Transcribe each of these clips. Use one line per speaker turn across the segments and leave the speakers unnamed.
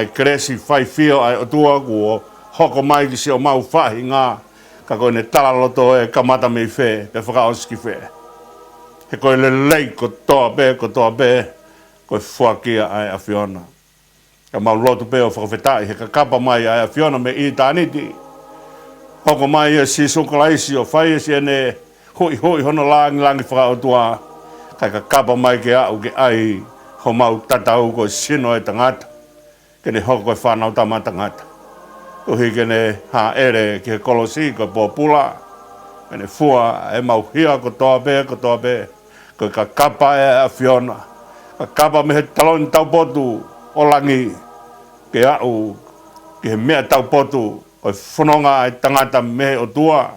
ai kresi fai fio ai o tua guo hoko mai ki si o mau whahi ngā ka koe ne tala loto e kamata mei whē pe whakaoski whē he koe le lei ko toa bē koe whuakia ai a Fiona ka mau loto pe o whakawhetai he ka kapa mai ai a Fiona me i tāniti hoko mai e si sukalaisi o whai e si ene hui hono langi whakaotua kai ka kapa mai ke au ke ai ho mau tatau ko sino e tangata kene hoko koe whanau tama tangata ko hi kene ha ere ke kolosi ko popula kene fua e mau hia ko toa bē ko ka kapa e a Fiona ka kapa me he talon tau potu o langi ke au ke mea tau potu o whanonga e tangata me o tua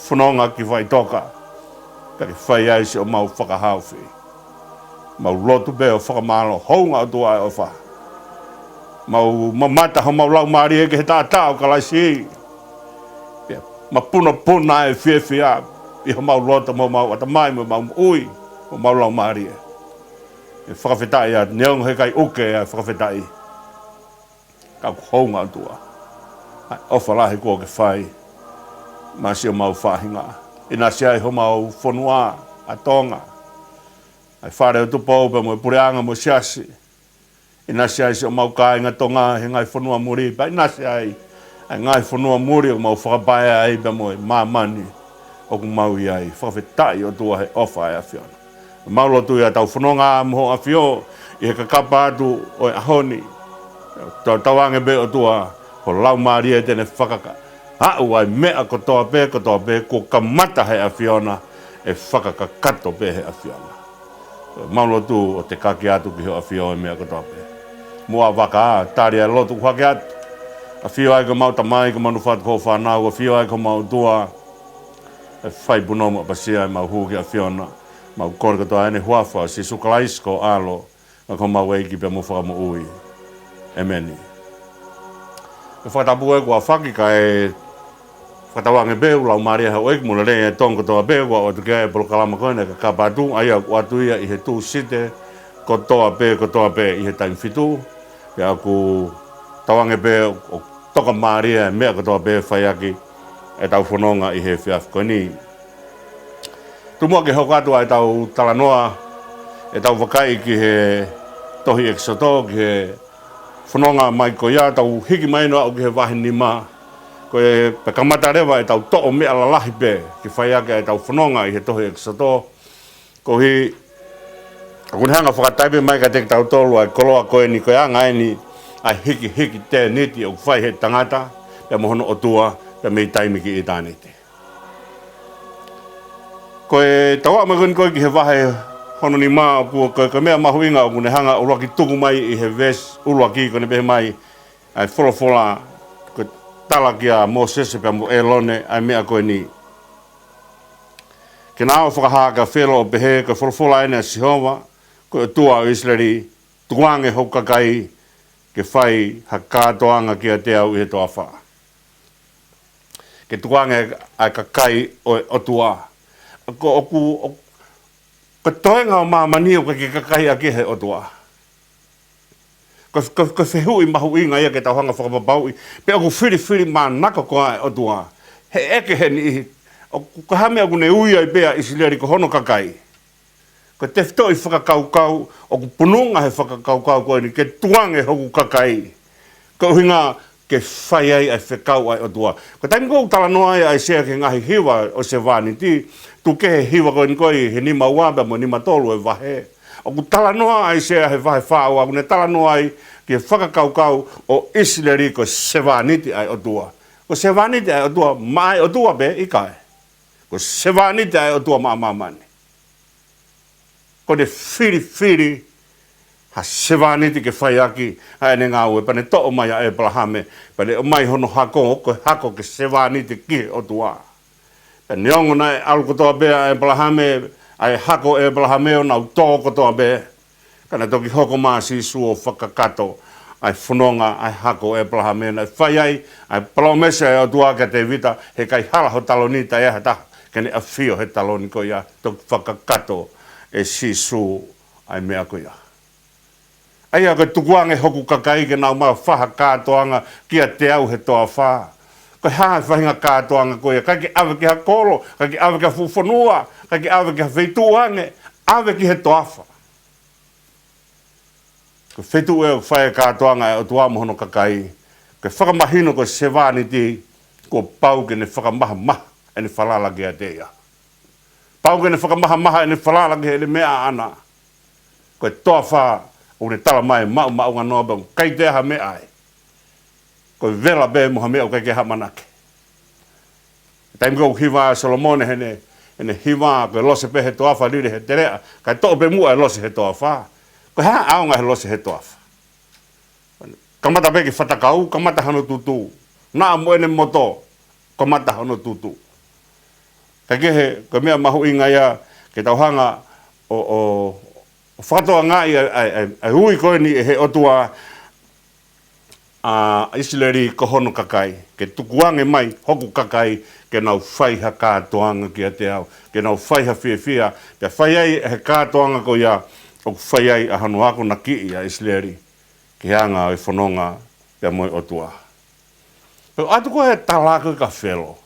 whanonga ki vai toka ka ke whai aisi o mau whakahauwhi mau lotu be o whakamalo hounga o tua e o wha mau mamata ho mau lau maari e ke he tātau ka laisi ma puna e whia i ho mau lota mo mau atamai mo mau ui mo mau lau maari e whakawhetai a neong he kai uke e whakawhetai ka hounga o tua ofa lahi kua ke whai ma si o mau whahinga ina si ai ho mau whanua a tonga ai whare o tupo pe mo e pureanga mo siasi ina si ai si o mau kāinga tonga he ngai whanua muri pa ina si ai ngai whanua muri o mau whakapaia ai pe mo e mamani o ku mau i ai whakawhetai o tua he ofa ai a Fiona mau lotu ia tau whanonga mo a Fio i he kakapa atu o e ahoni tawange be o tua ho lau maari e tene whakaka hau ai mea ko toa pē ko kamata he a Fiona e whakaka kato pē he a Fiona maulo tu o te kaki atu ki ho a Fio e mea ko toa pē mua waka tari a lotu hake atu a Fio ai ko mau tamai ko manu whatu ko whanau a Fio ai ko mau tua e whai punomu a pasia e mau huki a Fiona mau kore katoa ene huafa si sukalaisko alo a ko mau eiki pe mu whakamu ui emeni e whatapu e kua whaki ka e whatawange beu lau maria hau eik muna rea e tonga toa beu kua o te kia e polo kalama koene ka kapatu ai au atu ia i he tū site ko toa pē i he taim fitu pe aku tawange beu o toka maria e mea ko toa pē whaiaki e tau whanonga i he whiafkoni tumua ke hokatu ai tau talanoa e tau wakai ki he tohi eksoto ki he whanonga mai ko ia tau hiki mai noa o ki he wahi nima ko e pe kamata rewa e tau to'o mea la lahi pe ki whaiake e tau whanonga i he tohi eksoto ko hi kune hanga whakataipe mai ka teki tau tolu ai koloa koe ni koe anga ni ai hiki te niti o whai he tangata pe mohono o tua pe mei taimi ki i tāniti ko e tau a magun koe ki he wahe hono ni maa ko mea mahuinga o kune hanga uruaki tuku mai i he ves uruaki kone pehe mai ai wholofola ko tala kia Moses pe mo elone ai mea koe ni ke nao whakahaka whelo o pehe ko wholofola ene a Sihova ko tua o Israeli tuange hokakai ke whai hakatoanga kia te au i he toa wha ke tuange ai kakai o tua ko toenga o mamani o ke kakai a ke he o tua ko whehui mahu inga ia ke tau hanga whakapapau pe o whiri manaka ko ai o tua he eke he ni ko hame aku ne ui ai pea Israeli ko hono kakai ko te whitoi whakakaukau o ku pununga he whakakaukau koe ni ke tuange hoku kakai ko hinga ke whai ai whekau ai o tua ko taimi kou tala noa ai sea ke ngahi hiwa o se wani ti tu ke he hiwa koe ni koe he nima uambe mo nima tolu e wahe o ku tala noa ai sea he wahe whao aku ne tala noa ai ke whakakaukau o Israeli ko se waniti ai o tua ko se waniti ai o tua mai o tua be i kai ko se waniti ai o tua mamani ko de whiri ha sevaniti ke whaiaki hae ne ngā ue pane to'o mai a Abrahame pane o mai hono hako ke sevaniti ki o tua pane ongo nai alu kotoa bea Abrahame ai hako Abrahame o nau tō kotoa bea kana toki hoko maa si suo whakakato ai whanonga ai hako Abrahame nai whaiai ai promesa e o tua ke te vita he kai hala ho talonita e hata kene a whio he taloniko ia toki whakakato e sisu ai mea ko ia. Aia ko tukuange hoku kakai ke nau mau whaha kātoanga kia te au he toa wha. Ko haa whahinga kātoanga koe, kai ki awe ki ha kolo, kai ki awe ki ha fufonua, kai ki awe ki ha wheituange, awe ki he toa wha. Ko whetu e o whae kātoanga e o tua mohono kakai, ko whakamahino ko se wāni ti, ko pau ke ne whakamaha maha e ne whalalagi a te ia. Pau ke ne whakamaha maha e ne whalalagi e ne mea ana. Ko e toa wha, o ne tala mai mau ngā noa bang, kai te aha mea ai. Ko vela be moha mea o kai ke ha manake. Taim ko hiwa Solomone hene hiwa ko lose pe he toa wha lire he te rea, kai toa pe mua e lose he toa wha. Ko hea aonga he lose he toa wha. Kamata pe ki whatakau, kamata hano tutu. Nā moene moto, kamata hano tutu. Kai ke he, ko mea mahu inga ia, ke tauhanga o whakatoa ngai ai hui koe ni he otua Isleri kohono kakai, ke tukuange mai hoku kakai ke nau whaiha kātoanga ki a te au, ke nau whaiha whiawhia, te whaiai he kātoanga ko ia o whaiai a hanu ako na ki i a Isleri, ke hanga e whanonga te moe otua. Pero atu ko he talaka ka whelo,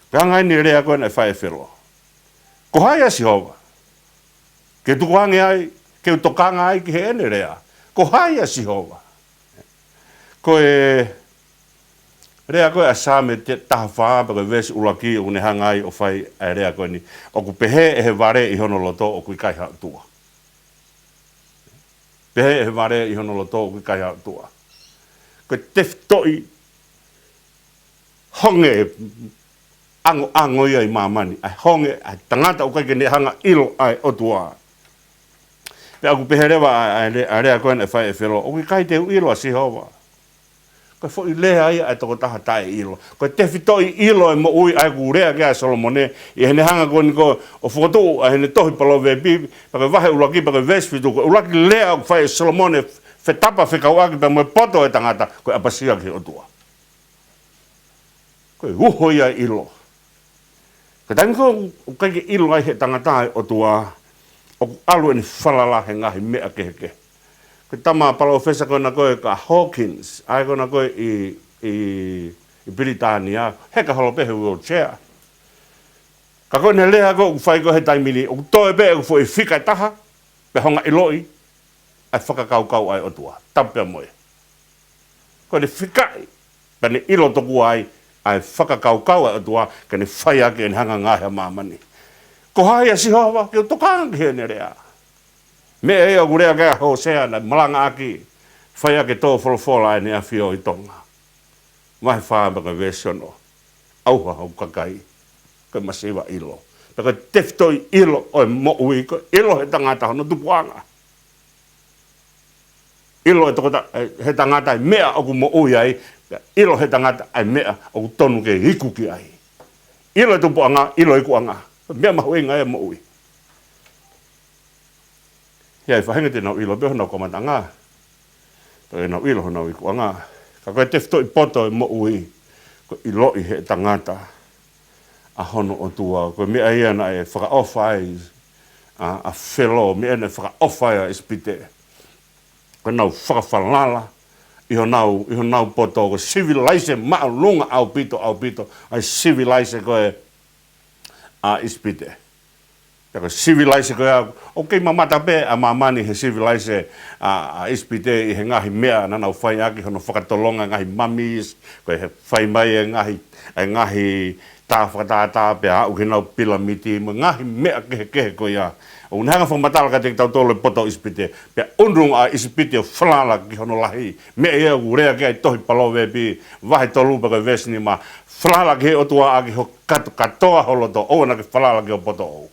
ke hanga ni rea koe na whai whelo. Ko hai a Sihova, ke tukuange ai, ke utokanga ai ki he ene rea. Ko hai a Sihova. Ko e rea koe a sāme te taha whaa pa koe vesi ulaki o ne hangai o whai a rea koe ni. O ku pehe e he ware i hono loto o kui kai hao tua. Pehe e he ware i hono loto o kui kai hao tua. Ko te toi honge ango ia i mamani. Ai honge, ai tangata o kai ke ne hanga ilo ai o tua. Pe aku pehe rewa a rea koe ne whai e whelo, o kui kai te ilo a Sihova. Ko fo i lea ai ai toko taha tae ilo. Ko te whito i ilo e mo ui ai ku rea kia Solomone, i hene hanga ko ni ko o whokotu a hene tohi palo ve bibi, pa ke wahe ulaki pa ke vesfitu, ko ulaki lea o whae Solomone whetapa whikau aki pa moe poto e tangata, ko apasia ki o tua. Ko e uho ia ilo. Ko tangi ko kaike ilo ai he tangata o tua, o alu ni whalala he ngahi mea keheke. Ko tama palo fesa ko na koe ka Hawkins, ai ko na koe i Britania, heka holo pehe wheelchair. Ka koe ne lea ko whai ko he taimini, o toe pe e fo i whika taha, pe honga iloi, ai whakakaukau ai o tua, tapea moe. Ko ne whikai, pe ne ilo toku ai whakakaukau ai o tua, ka ne whai ake en hanga ngāhea mamani. Ko hai a Sihova, ki o tokanga ki he ne rea. Me e o gurea kea Hosea na malanga aki, whai ake tō wholofola e ne a whio i tonga. Mahe whāmaka vesiono, auha hau kakai, ka masiwa ilo. Taka tefto i ilo o e mo ui, ko ilo he tangata hono tupuanga. Ilo he tangata ai mea o ku mo ui ai, ilo he tangata ai mea o ku tonu ke hikuki ai. Ilo e tupuanga, ilo e kuanga, mea mahu inga e mo ui. Ia i whahenga te nau ilo, beho nau komatanga. Pake nau ilo nau i kuanga. Ka koe tefto i poto i mo ui, ko ilo i he tangata a hono o tua. Koe mea iana e whakaofa ai a whelo, mea ne whakaofa ai a ispite. Koe nau whakawhalala, iho nau poto, ko civilise maa lunga au pito, ai civilise koe a ispite. Ko civilise koe au, okay mamata pe a mamani he civilise a ispite i he ngahi mea nanau whai aki hono whakatolonga ngahi mamis, koe he whai mai e ngahi tā whakatata pe a uke nau pilamiti, mo ngahi mea kehe koe ia. O nehanga whamatala ka te tau tolo poto ispite, pe unrung a ispite o whalala ki hono lahi, mea ia urea ki ai tohi palowe pi, wahi tolu pa koe vesni ma, whalala ki he otua aki ho katoa holoto, o na ki whalala ki o poto o.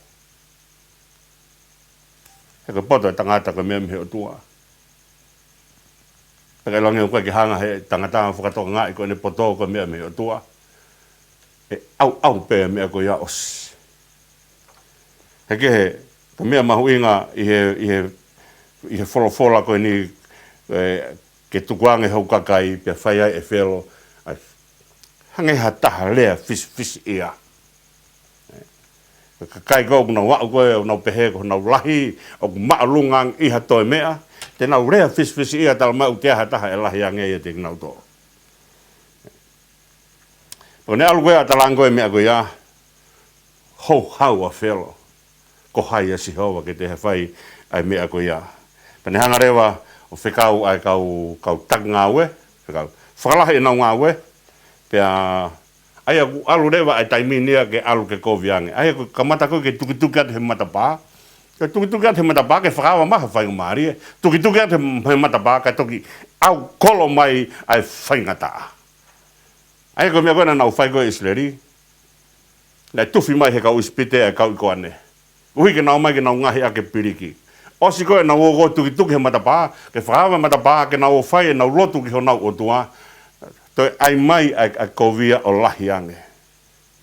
Heka poto e tangata ka mea mihe o tua. Heka langi o koe ki hanga he tangata whakatoka ngā i koe ne poto ka mea mihe o tua. E au pēa mea koe ia os. Heke he, ka mea mahu inga i he wholofola koe ni ke tukuange hau kakai pia whai ai e whelo. Hange ha taha lea fisi ia. kai ko na wa ko na pehe ko na lahi o ma'alungang iha toi mea te na rea fis ia tal mau te ha taha e lahi ange ia te nau to o ne alu koe atalango e mea ko ia ho hau a felo ko hai a si hoa ke te he whai ai mea ko ia pane hanga rewa o whekau ai kau tak ngā ue whakalahi e nau ngā ue pea ai alu rewa ai taiminia ke alu ke koviange ai ko kamata ko ke tuki at he matapā ke tuki at he matapā ke whakawa maha whai ngumari tuki at he matapā ke toki au kolo mai ai whai ngata ai ko mea koe na nau whai koe isleri nei tufi mai he kau ispite ai kau iko ane uhi ke nau mai ke nau ngahi ake piriki osi koe nau o tuki he matapā ke whakawa matapā ke nau o whai e nau lotu ki ho nau o tua toi ai mai ai kovia o lahi ange.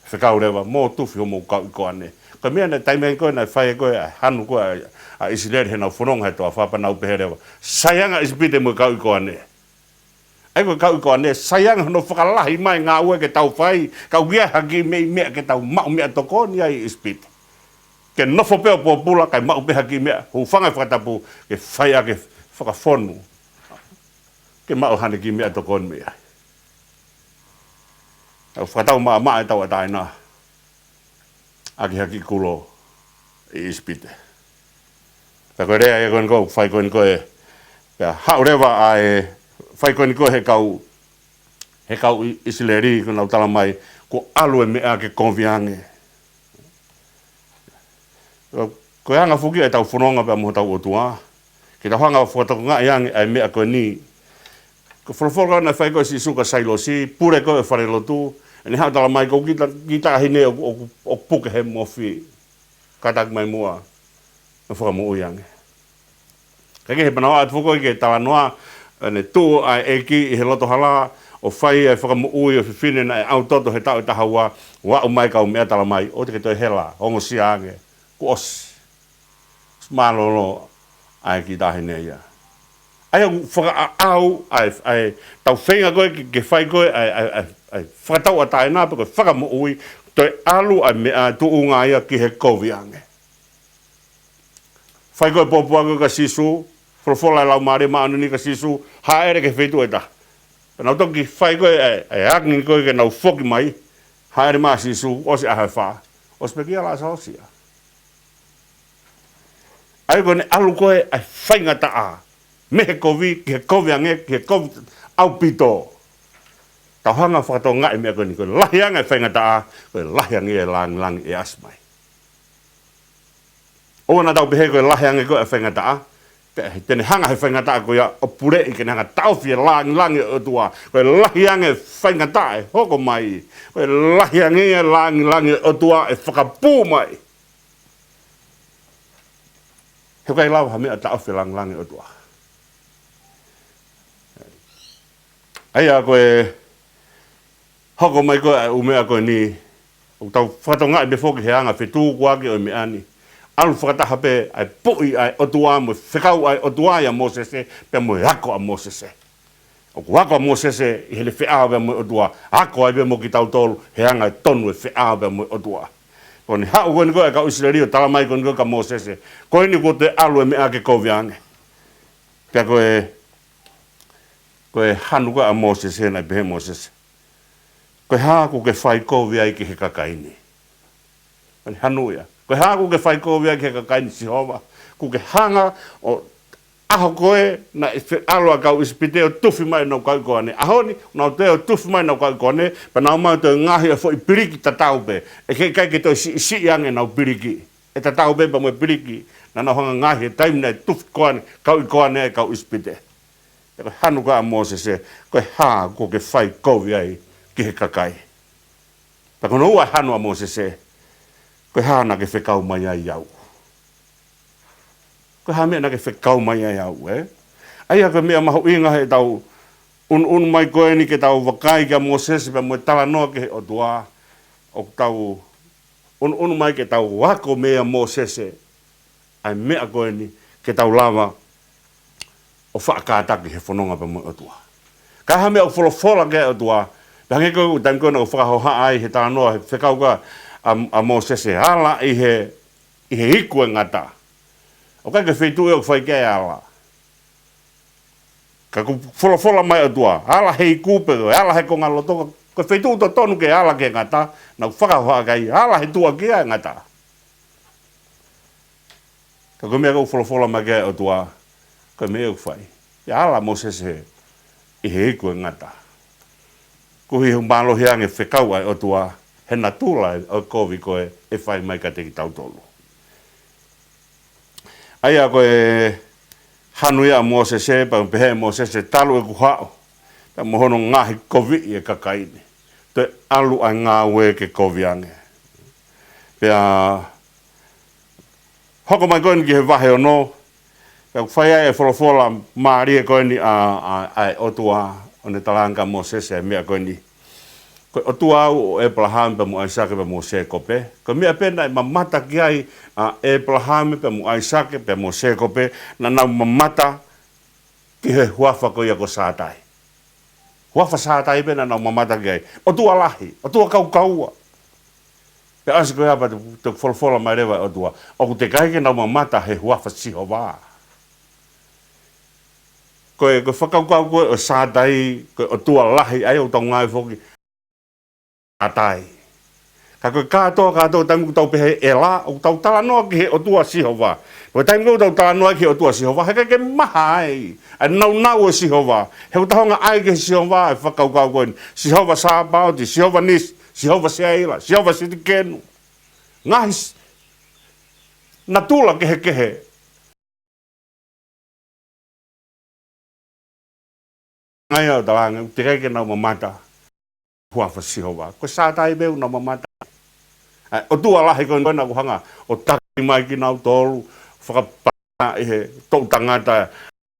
Whekau rewa, mō tuwhi o mō kau iko ane. Ko mea nei taimei koe, nei whae koe, hanu koe, a isileri he nau whanonga he toa whapanau pehe rewa. Saianga isipite mō kau iko ane. Ai koe kau iko ane, saianga no whakalahi mai ngā ue ke tau whai, kau gia haki mei mea ke tau mau mea toko ni ai isipite. Ke nofo peo pōpula, kai mau peha ki mea, hu whangai whakatapu, ke whai ake whakawhonu. Ke mau hane ki mea toko ni mea. Au whakatau maa e tau ataina. Aki haki kulo i ispite. Pea koe rea e koe niko, whai koe niko e. Pea hau rewa a e, whai koe niko he kau isileri, koe nau tala mai, ko alue mea ke konviange. Koe hanga whuki e tau whanonga pea moho tau o tua. Ke tau hanga whakatau ngā iange ai mea koe ni. Ko wholofoka na whai koe si suka sailo si, pure koe e wharelo tu, ni hau tala mai ko kita hine o puke he mofi, katak mai mua, na whakamu uiange. Kake he panawa atu whoko i ke tawa noa, ne tu ai eki i he loto hala, o whai ai whakamu ui o whiwhine na e au toto he tau i tahaua, wa o mai kau mea tala mai, o te ke toi hela, ongo si ange, ku osi, smalolo ai ki tahine ia. Ai whakaau, ai tau whenga koe ke whai koe, ai whakatau a tae nā, pako whakamu ui, toi alu ai mea tu unga ia ki he koviange. Whai koe pōpua koe ka sisu, wholofola lau maare maanu ni ka sisu, haere ke whetu e ta. Nau toki whai koe, ai akni koe ke nau whoki mai, haere maa sisu, osi ahai whaa, osi pe kia la sa osia. Ai koe ne alu koe, ai whainga taa, me he kovi, ki he koviange, ki he kovi, au pito. Tau hanga whakatau ngai mea koe ni koe lahianga e whainga taa, koe lahianga e langi e asmai. Oana tau pehe koe lahianga koe e whainga taa, tene hanga he whainga taa koe o pure i kene hanga tauwhia langi o tua, koe lahianga e whainga taa e hoko mai, koe lahianga e langi o tua e whakapū mai. He kai lau ha mea tauwhia langi o tua. Aia koe hoko mai koe umea koe ni o tau whakatau ngai me whoki he anga whetū kuake o me ani alu whakataha pe ai pui ai otua mo whekau ai otua ia Mosese pe mo hako a Mosese o hako a Mosese i hele wheawa pe mo otua hako ai pe mo ki tau tolu he anga tonu e wheawa pe mo otua koni hao koe ni koe ka Israeli o tala mai koe ni koe ka Mosese koe ni koe te alu e mea ke koviange pia koe hanu koe a Mosese nai pehe Mosese koe hako ke whai kovia i ki he kakaini. Koe hanu ia. Koe hako ke whai kovia i ki he kakaini si hova. Ko ke hanga o aho koe na aloa kau ispite o tufi mai nau kau koane. Ahoni, nau te o tufi mai nau kau koane, pa nau mau te ngahi a fo i piriki ta taupe. E kei kai ke toi si ange nau piriki. E ta taupe pa mo e piriki. Na nau hanga ngahi e taimina e tufi koane, kau i koane e kau ispite. E koe hanu ka a Mosese, koe hako ke whai kovia i ki he kakai. Pa kono ua hanua Mosese, koe hana ke whekau mai ai au. Koe ha mea na ke whekau mai ai au, Ai haka mea maho inga he tau, un mai koe ni ke tau wakai kia Mosese, pa moe tala noa ke he o tua, o tau, un mai ke tau wako mea Mosese, ai mea koe ni ke tau lava, o whaakataki he whanonga pa moe o tua. Ka ha mea o wholofola ke o tua, Hange ko tan ko no whakahoha ai he tānoa he whekau ka a Mosese ala i he hiku e ngata. O kai ke whetu e o whai kei ala. Ka ku whola mai o tua, ala hei kūpe koe, ala hei konga loto, ko whetu to tonu ke ala ke ngata, na whakawha kai, ala hei tua ke a ngata. Ka ku mea kau whola mai kei o tua, ko mea o whai. Ia ala Mosese i he hiku e ngata. Ko hi humalo hiange whekau ai o tua, he na tūla o kovi koe e whai mai ka te ki tautolu. Aia koe hanu ia Mosese, pa pehe Mosese talu e kuhao, pa mohono ngahi kovi i e kakaini. Te alu ai ngā ue ke kovi ange. Pea, hoko mai koe ni ki he wahe o no, pea whai ai e wholofola maari e koe ni a o tua, o ne talanga Mosese e mea koe ni. Koe o tua au o Abraham pa mu Aisake pa mu Sekope. Koe mea pena i mamata ki ai a Abraham pa mu Aisake pa mu Sekope na nau mamata ki he huafa ko ia ko sātai. Huafa sātai pena nau mamata ki ai. O tua lahi, o tua kaukaua. Pe asi koe hapa te wholwhola mai rewa o tua. O ku te kaike nau mamata he huafa siho wā. Koe whakaukau koe o sātai, koe o tua lahi ai o tau ngai whoki. Atai. Ka koe katoa tangu tau pehe e la, o tau tala noa ki he o tua siho wā. Koe tangu tau tala noa ki he o tua siho wā, he kai ke maha ai. Ai nau e siho wā. He o tahonga ai ke siho wā e whakaukau koe ni. Siho wā sāpauti, siho wā nis, siho wā seaila, siho wā siti kenu. Ngahi na tula kehe. Ngai au talanga, te kai ke nau mamata. Huafa siho wā. Koe sātai meu nau mamata. O tua lahi koe na kuhanga, o taki mai ki nau tolu, whakapana i he tau tangata,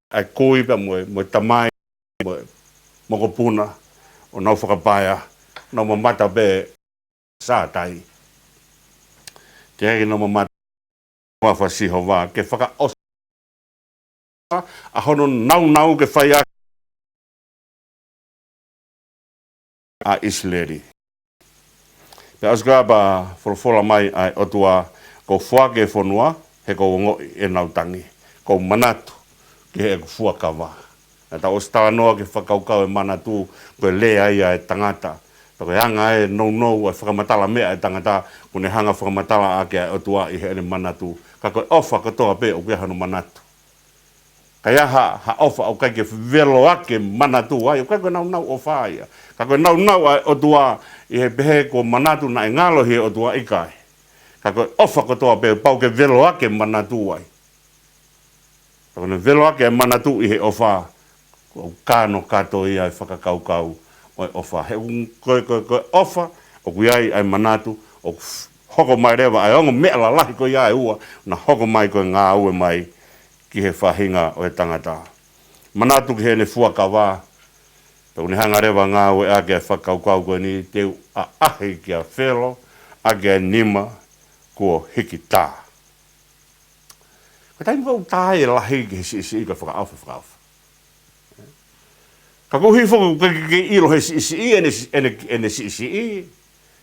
ai kuipa mo tamai, mo kopuna, o nau whakapaya, nau mamata be sātai. Te heki nau mamata, huafa siho wā, ke whaka osa, a hono nau ke whai a Isleri. Pe asga ba wholofola mai ai o tua ko whake whonua he ko ngo e nautangi. Ko manatu ki he whuakawa. Na ta ostala noa ke whakaukau e manatu ko e lea ia e tangata. Pa ko hanga e no e whakamatala mea e tangata kune hanga whakamatala ake o tua i he ene manatu. Ka ko ofa katoa pe o kia hano manatu. Kaya ha ofa o kai ke velo ake manatu ai o kai ko nau ofa ia. Ka ko nau ai o tua i he pehe ko manatu na e ngalo he o tua ikai. Ka ko ofa ko toa pe pau ke velo ake manatu ai. Ka ko velo ake manatu i he ofa ko kano kato ia e whakakaukau o e ofa. He koe ofa o kui ai manatu o hoko mai rewa ai ongo mea la lahi ko ia e ua na hoko mai ko ngā ue mai ki he whahinga o e tangata. Manatu ki he ne fuakawa, tau ne hanga rewa ngā ue ake e whakaukau koe ni teu a ahi ki a whelo, ake e nima kua hiki tā. Ka taimi wau tā e lahi ki he si ka whakaafa. Ka kuhi whoku ke ilo he si ene si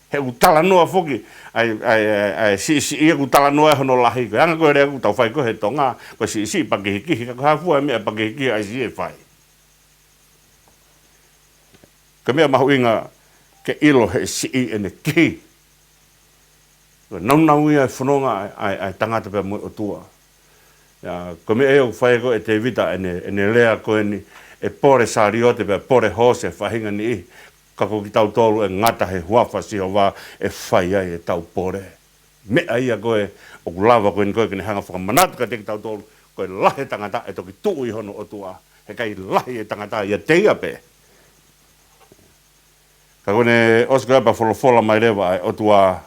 he u tala noa foki ai si u tala noa hono lahi ko anga ko re u tau fai ko he tonga ko si pa ke ki ka ha fu me pa ke ki ai si e fai ka me ma huinga ke ilo he si ene ki nau ia fononga ai tangata pe mo tua ya ko me e u fai ko e te vita ene lea ko ni e pore sariote pe pore hose fahinga ni kako ki tau tolu e ngata he huafa si hoa e whai ai e tau pore. Me ai a koe o kulawa koe ni koe kini hanga whakamanatu ka te ki tau tolu koe lahe tangata e toki tuu i hono o tua. He kai lahe e tangata i a teia pe. Ka kone osko epa wholofola mai rewa ai o tua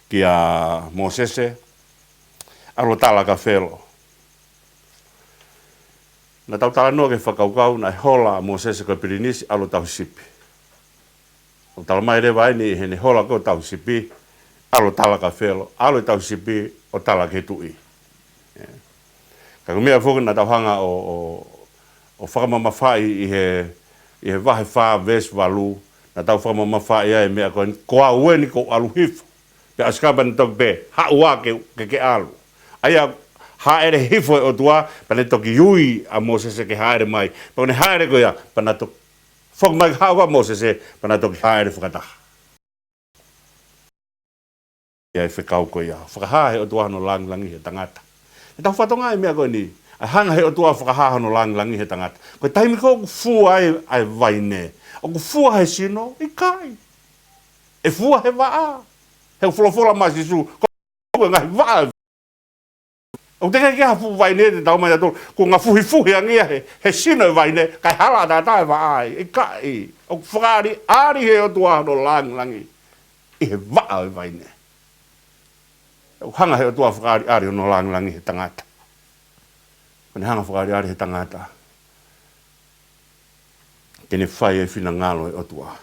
ki a Mosese alo tala ka whelo. Na tau tala noa ke whakaukau na hola Mosese koe pirinisi alo tau sipi. O tala mai rewa ai ni hene hola koe tau sipi alo tala ka whelo. Alo tau sipi o tala ke tui. Ka kumea whoki na tau hanga o whakamamawhai i he wahe wha ves walu na tau whama mawhai ai mea koe koa ueni ko alu hifo. Pe askaban tok be ha ua ke alu. Aia ha ere hifo o tua pane toki yui a Mosese ke ha ere mai. Pane ha ere koia pana tok whok mai hawa Mosese pana toki ha ere whakataha. Ia e whekau koia. Whakaha he o tua no langi he tangata. E tau whatonga e mea koe ni. A hanga he o tua whakaha no langi he tangata. Koe taimi ko ku fua ai vaine. O ku fua he sino i kai. E fua he waa. He wholofola masisu. Koe ngai waa. O te kai kia fu vaine te tau mai ato. Ko ngā fuhi angia he sino e vaine. Kai hala tā e waa i kai. O ku whakari ari he o tua no langi. I he waa e vaine. Hanga he o tua whakari ari no langi he tangata. Kone hanga whakari ari he tangata. Kene whai e whina ngalo e o tua.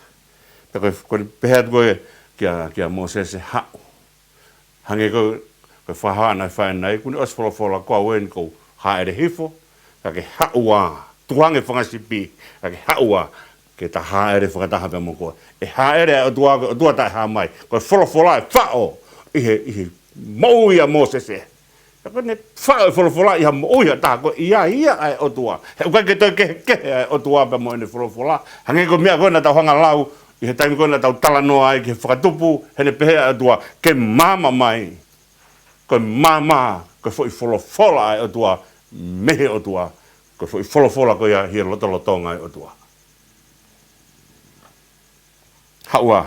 Kone pehat koe kia Mosese hao. Hange koe whahana e whai nei. Kone os wholofola kua wen kou haere hifo. Kake haua. Tuhange whangasipi. Kake haua. Ke ta haere whakataha pe mo koe. E haere o tua tai ha mai. Koe wholofola e whao. Ihe Mouia Mosese. Ka ne whao wholofola iha mouia tā ko ia ai o tua. He uka ke toi kehe ai o tua pa mo ene wholofola. Hange ko mea koe na tau hanga lau. I he taimi koe na tau talanoa ai ke whakatupu. Hene pehe ai o tua. Ke mama mai. Koe mama. Koe fo i wholofola ai o tua. Mehe o tua. Koe fo i wholofola koe ia hia lotolotonga ai o tua. Haua.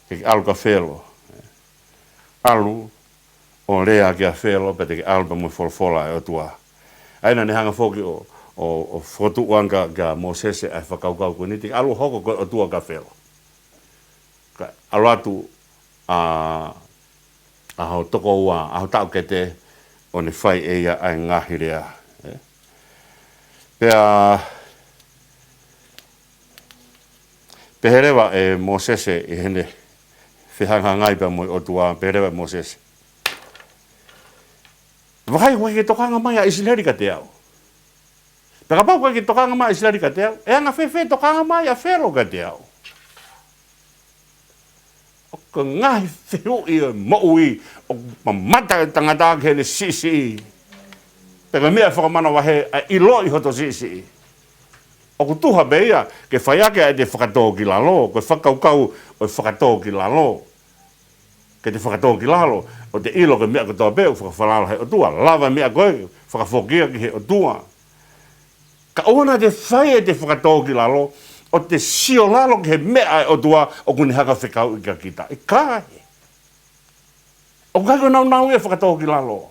Ke alu ka whelo. Alu o rea kia whelo pe te alba mo wholofola e o tua. Aina ne hanga whoki o whotu uanga kia Mosese ai whakaukau ko ni te alu hoko ko o tua ka whelo. Ka alu atu aho toko ua, aho tau ke te o ne whai eia ai ngahi rea. Peherewa e Mosese i hene whihanga ngai pa mo o tua peherewa e Mosese. Wakai koe ke tokanga mai a Israeli ka te au. Peka pau koe ke tokanga mai a Israeli ka te au. E anga whewhe tokanga mai a Pharaoh ka te au. O ka ngahi whehu i o moui. O mamata tangata ke ne sisi. Peka mea whakamana wahe a ilo i hoto sisi. O ku tuha beia ke whaiake ai te whakatō ki lalo. Koe whakaukau o whakatō ki lalo. Ke te whakatō ki lalo. O te ilo ke mea katoa beo whakawhalala he o tua. Lava mea koe whakawhokia ki he o tua. Ka ona te whai e te whakatō ki lalo. O te sio lalo ki he mea e o tua. O kune haka whikau i ka kita. I kāhe. O kako nau e whakatō ki lalo.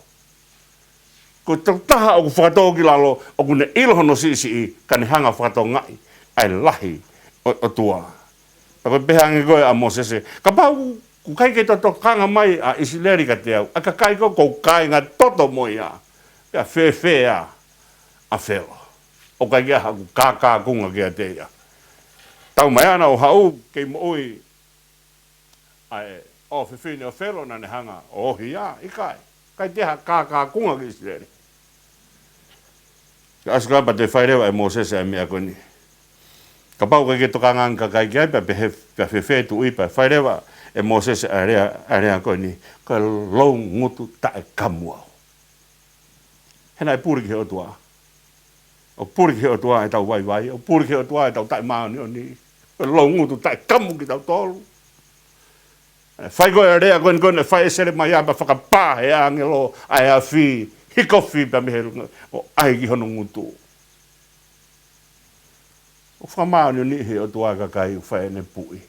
Ko te taha o ku whakatō ki lalo. O kune ilo hono sisi i. Ka ni hanga whakatō ngai. Ai lahi o tua. Ka koe pehangi koe a Mosese. Ka pau ku kai ke to kanga mai a Israeli ka te au. A ka kai ko kai ngā toto mo ia. Ia whewhea a whelo. O kai kia haku kākā kunga kia te ia. Tau mai ana o hau kei mo ui. Ai o whiwhine o whelo na ne hanga. O ia, i kai. Kai te ha kākā kunga ki Israeli. Ka askapa te whairewa e Mosese ai mea koni. Ka pau kai ke to kanga ka kai kia pa whewhe tu ipa. Whairewa e Mosese a rea koe ni, koe lou ngutu tae kamuau. Hena e puriki he o tua. O puriki he o tua e tau waiwai, o puriki he o tua e tau tae maoni o ni. Koe lou ngutu tae kamu ki tau tolu. Whai koe a rea koe ni whai e sere mai apa whakapā he angelo ai a whi, hiko whi pa meherunga o ai ki hono ngutu. O whamaoni o ni he o tua kakai whai ne pui.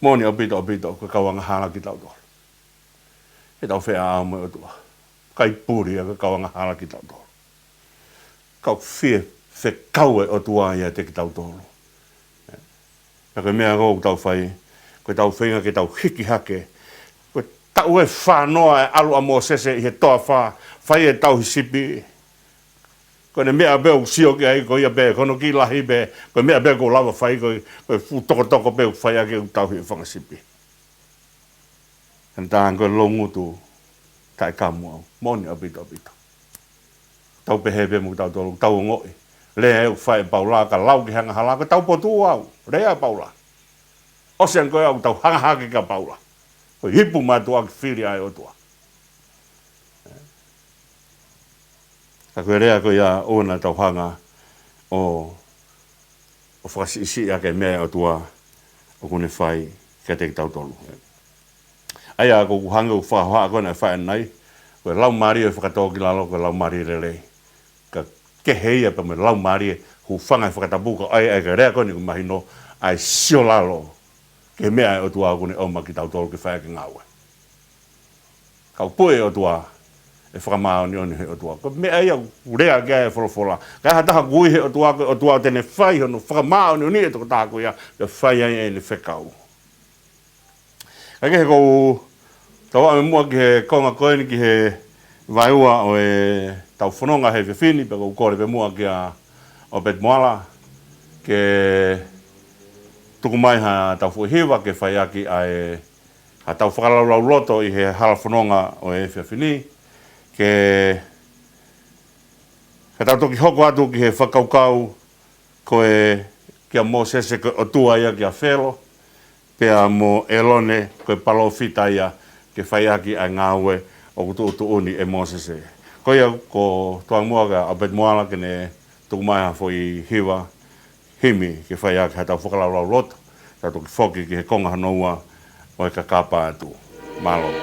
Moni o pito, ko kawanga hala ki tau tolu. E tau whea au mo o tua. Kai puri a ka kawanga hala ki tau tolu. Kau whe kaue o tua ia te ki tau tolu. Ka koe mea kou tau whai, koe tau whenga ke tau hiki hake. Koe tau e whanoa e alu a Mosese i he toa wha, whai e tau hisipi. Koe ne mea beo sio ki ai ko ia be, kono ki lahi be, koe mea beo ko lava whai, koe fu toko beo whai ake u tau hi whangasipi. Hana tāng koe longutu tae kamu au, moni a pito. Tau pehe pe mu tau tolu, tau ngoi, le e fai paula ka lau ki hanga hala ka tau potu au rea paula o se ko au tau hanga haki ka paula ko hipu matu ak fili ai o tua ka ko rea ko ia ona tau hanga o whakasi isi a ke mea o tua o kone whai ka te tau tolu. Aia ko hanga u whahoa ko na whai nai, ko lau maari e whakatau ki lalo ko lau maari rele. Ka ke heia pa me lau maari e hu whanga e whakatapu ko ai ka rea ko ni ku mahino ai sio lalo ke mea o tua kone oma ki tau tolu ki whai ke ngawe. Kau poe o tua e whakamao ni oni he o tua. Ko mea ia urea kia e wholofola. Ka hataha gui he o tua tene whai hono whakamao ni oni e toko tāko ia le whai ai e ni whekau. Ka ke he kou tau ame mua ki he konga koeni ki he vaiua o e tau whanonga he whiwhini pe kou kore pe mua ki a o Bet Moala ke tuku mai ha tau fuhiwa ke whai aki a e ha tau whakalau loto i he hala whanonga o e whiwhini ke tau toki hoko atu ki he whakaukau ko e kia mō sese o tua ia ki a whelo pea mo elone ko e palo fita ia ke whai aki a ngāwe o kutu utu uni e mō sese. Ko ia ko tuang mua ka a Bet Moala ke ne tuku mai ha fwoi hiwa himi ke whai aki ha tau whakalau loto tau toki whoki ki he konga hanoua o e ka kapa atu. Malo.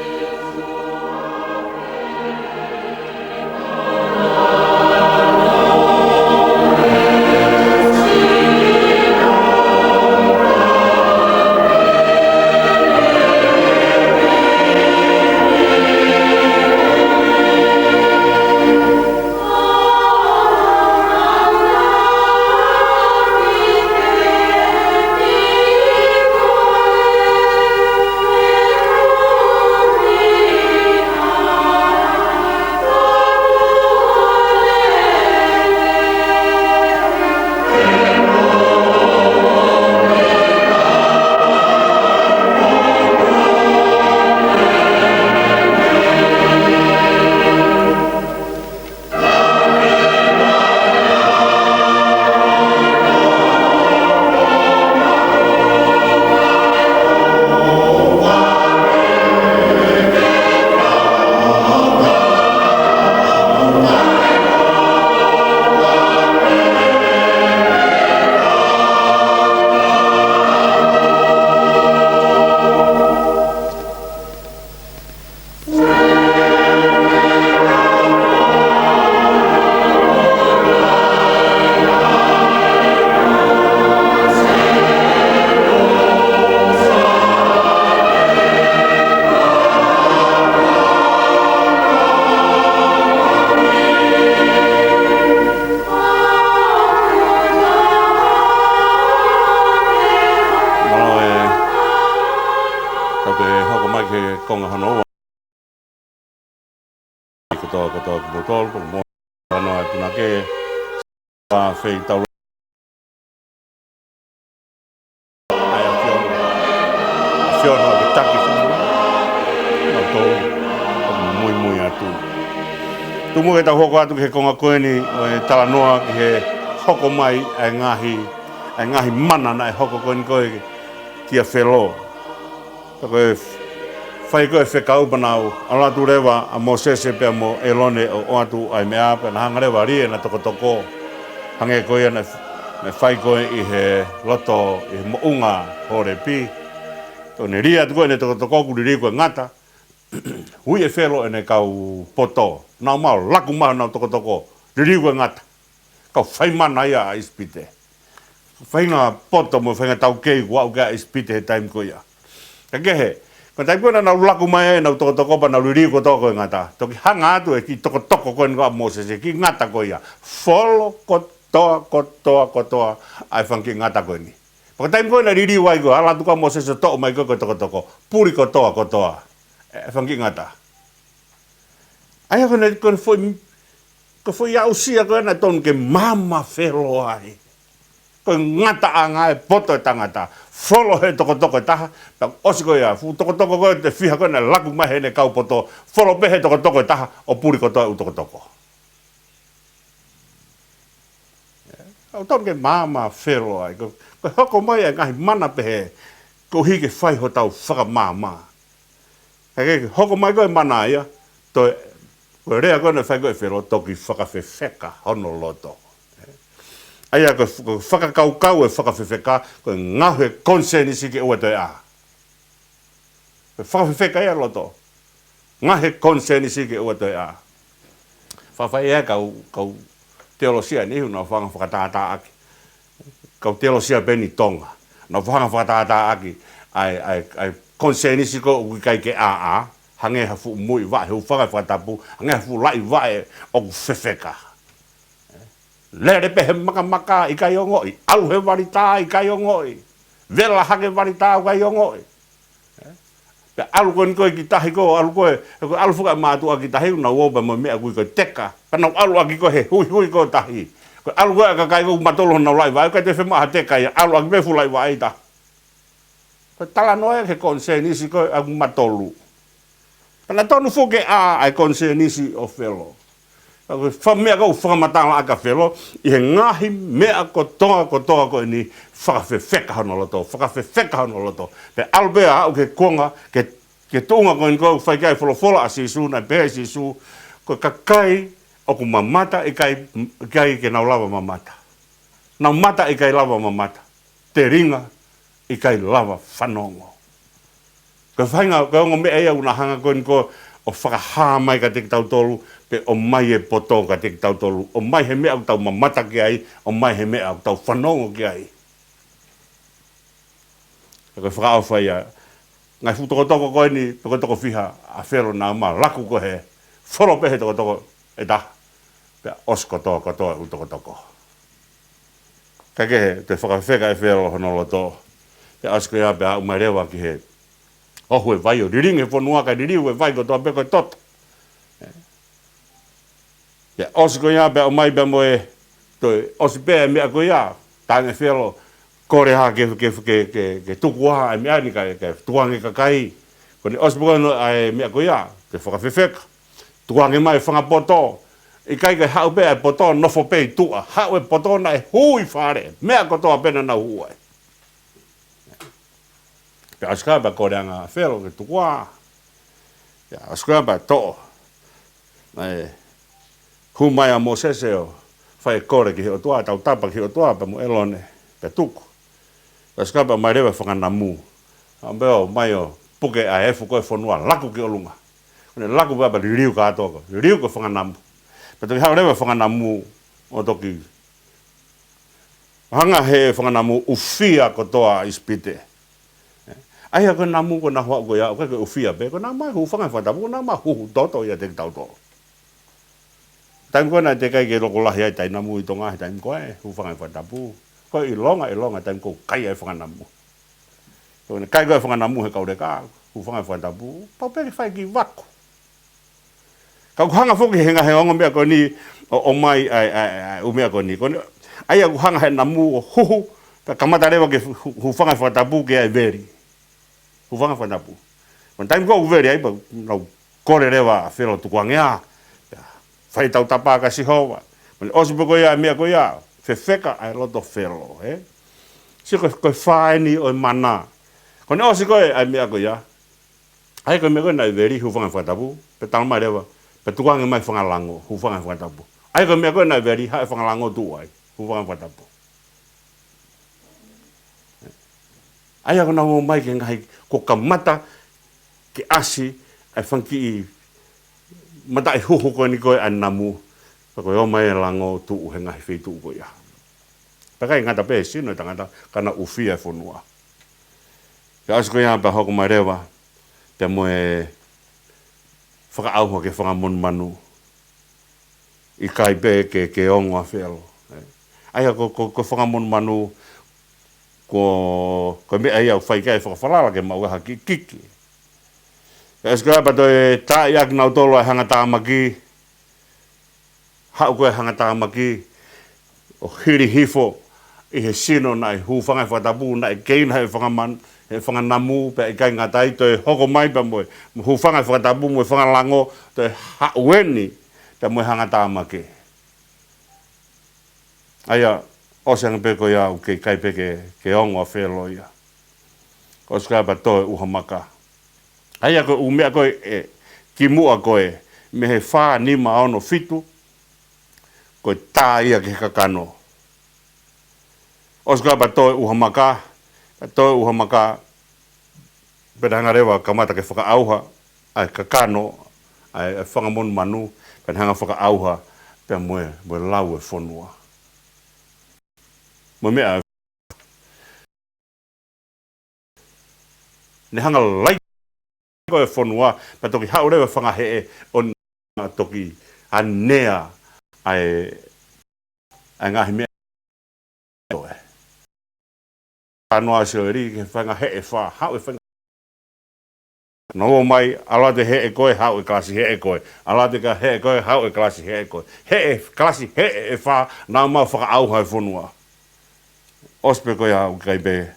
Tumu e tau hoko atu ki he konga koeni o e talanoa ki he hoko mai e ngahi mana na e hoko koeni koe ki a whelo. Tako e whai koe whekau panau, ala tu rewa a mo sese pia mo elone o atu ai mea pe na hanga rewa rie na toko hange koe na whai koe i he loto i he mounga hore pi. Ko ne ria tu koe ne toko kuri ri koe ngata. Hui e whelo e ne kau poto. Nau mau laku mahu nau toko ririwa ngata. Kau whai mana ia a ispite. Whai ngā poto mo whai ngā tau kei wau ka ispite he taim ko ia. Ka kehe, ka taim ko na nau laku mai e nau toko pa nau ririwa toko ngata. Toki hanga atu e ki toko koe ngā mosese ki ngata ko ia. Wholo kotoa ai whanki ngata koe ni. Ka taim ko na ririwa i ko ala tuka mosese toko mai koe toko. Puri kotoa. E whanki ngata. Ai ako na ko foi au sia ko na ton ke mama whelo ai. Ko ngata anga e poto e tangata. Wholo he toko taha. Pa osi ko ia. Fu toko ko te whiha ko na laku mahe ne kau poto. Wholo pe he toko e taha. O puri kotoa u toko. Au tau ke mama whero ai. Ko hoko mai e ngahi mana pehe. Ko hike whai ho tau whakamama. Heke hoko mai koe mana ia. Toi, koe rea koe ne whai koe whero toki whakawhewheka hono loto. Aia ko whakakaukau e whakawhewheka. Koe ngahe konseni sike ua toi a. Koe whakawhewheka ia loto. Ngahe konseni sike ua toi a. Whawhai ea kau teolosia ni hu na whanga whakatata aki. Kau teolosia beni tonga. Na whanga whakatata aki. Ai konseni siko ui kai ke a. Hange hafu mui wae. Hu whanga whakatapu. Hange hafu lai wae o whewheka. Lere pehe maka i kai o ngoi. Alu he warita i kai o ngoi. Vela hake warita o kai o ngoi. Pe alu koe nikoe ki tahi ko, alu koe, alu fuka mātua ki tahi, na uoba mo mea kui koe teka. Pana alu aki koe he hui ko tahi. Koe alu koe ka kai ko matolo na lai vai, koe te whemaha teka ia, alu aki mefu lai vai ta. Koe tala noe ke konse nisi koe aku matolu. Pana tonu fuke a ai konse nisi o whelo. Whamea kau whakamatanga aka whelo, i he ngahi mea ko toa ko ni whakawhewheka hano loto, whakawhewheka hano loto. Pe albea au ke konga, ke tunga ko ni kou whaikai wholofola a sisu, na pehe sisu, ko kakai o ku mamata i kai ke nau lava mamata. Nau mata i kai lava mamata. Te ringa i kai lava whanongo. Ko whainga, ko ongo mea ia una hanga ko ni ko o whakaha mai ka te tau tolu, pe o mai e poto ka te tau tolu, o mai he mea au tau mamata ki ai, o mai he mea au tau whanongo ki ai. E koe whakao whai a, ngai futoko koe ni, pe koe toko whiha a whero nā ma, laku ko he, whoro pehe toko e ta, pe osko toko toa utoko. Kake he, te whakawheka e whero honolo tō, pe osko ia pe a umai rewa ki he, ohu e vai o riringe whanua ka ririu e vai ko toa pe koe toto. Pe osko ia pe a umai pe moe, toi osi pe e mea ko ia, tānge whero, kore ha ke tuku ha ai mea ni ke tuange kakai. Ko ni osbuko no ai mea ko ia, te whakawhewheka. Tuange mai whangapoto. I kai ke hau pe ai poto nofo pe i tua. Hau e poto na e hui whare. Mea kotoa pena na huai. Pe askaba kore anga whero ke tuku ha. Askaba to. Hu mai a mo seseo. Whai kore ki heo tua, tau tapa ki heo tua, pa mu elone. Pe tuku. Askaba mai rewa whakanamu. Ambeo mai o puke a efu koe whanua laku ki o lunga. Kone laku baba ririu ka atoko. Ririu ko whakanamu. Pato ki hao rewa whakanamu o toki. Hanga he whakanamu ufia kotoa ispite. Aia koe namu ko na hoa koe au koe ufia be. Ko na mai hu whangai whatamu. Ko na mai hu toto ia te tau tō. Taim koe na te kai ke loko lahi ai tai namu i tonga he taim koe. Hu whangai whatamu. Ko i longa taim ko kai ai whakanamu. Ko kai koe whakanamu he kaure ka, hu whangai whakatapu, pau peke whai ki waku. Kau hanga whoki henga he ongo mea ko ni, o mai u mea ko ni. Ai aku hanga he namu o huhu, ka kamata rewa ke hu whangai whakatapu ke ai veri. Hu whangai whakatapu. Ko taim ko u veri ai, nau kore rewa whero tukuangea, whai tau tapa ka sihowa. Osipo ko ia, mea ko ia, whewheka ai loto whero, he? Si koe whaeni o mana. Kone osi koe ai mea ko ia. Ai koe mea koe nai veri hu whangai whakatapu, pe tala mai rewa, pe tukuange mai whangalango, hu whangai whakatapu. Ai koe mea koe nai veri, hae whangalango tu ai, hu whangai whakatapu. Ai ako nau mai ke ngai, ko kamata, ke asi, ai whanki i, mata i huhu koe ni koe ai namu, koe o mai lango tu he ngai whi tu koe ia. Pakai ngata pe sino tangata kana ufia e whanua. Ke asko ia pa hoko mai rewa, te moe whakaauha ke whangamon manu. I kai pe ke ongo a whelo. Aia ko whangamon manu, ko mea ia whai kai whakawhalala ke mauaha ki kiki. Ke asko ia pa toi tā iak nau tolo ai hanga tāmaki, hau koe hanga tāmaki, o hiri hifo, i he sino na i hu whangai whatapu, na i keina he whanganamu, pe i kai ngatai, toi hoko mai pa moe, hu whangai whatapu, moe whangalango, toi haueni, pe moe hanga tāmaki. Aia, o sang pe ko ia ke kai pe ke ongo felo ia o ska ba to u hamaka ai ko u me ko ki mua ko me he fa ni ma ono fitu ko ta ia ke kakano o ska ba to u hamaka pedanga rewa kamata ke whaka auha ai kakano ai whangamon manu pedanga whaka auha pe moe lau e whonua mo mea ne hanga lai ko e whonua pa toki hau rewa whanga hee on toki anea ai ngahi mea anoa seo eri ke whanga hee wha hau e whanga no mai ala te he e koe hau e klasi he e koe ala te ka he e koe hau e klasi he e koe he e klasi he e fa na ma fa au ha fonua ospe koe au kai be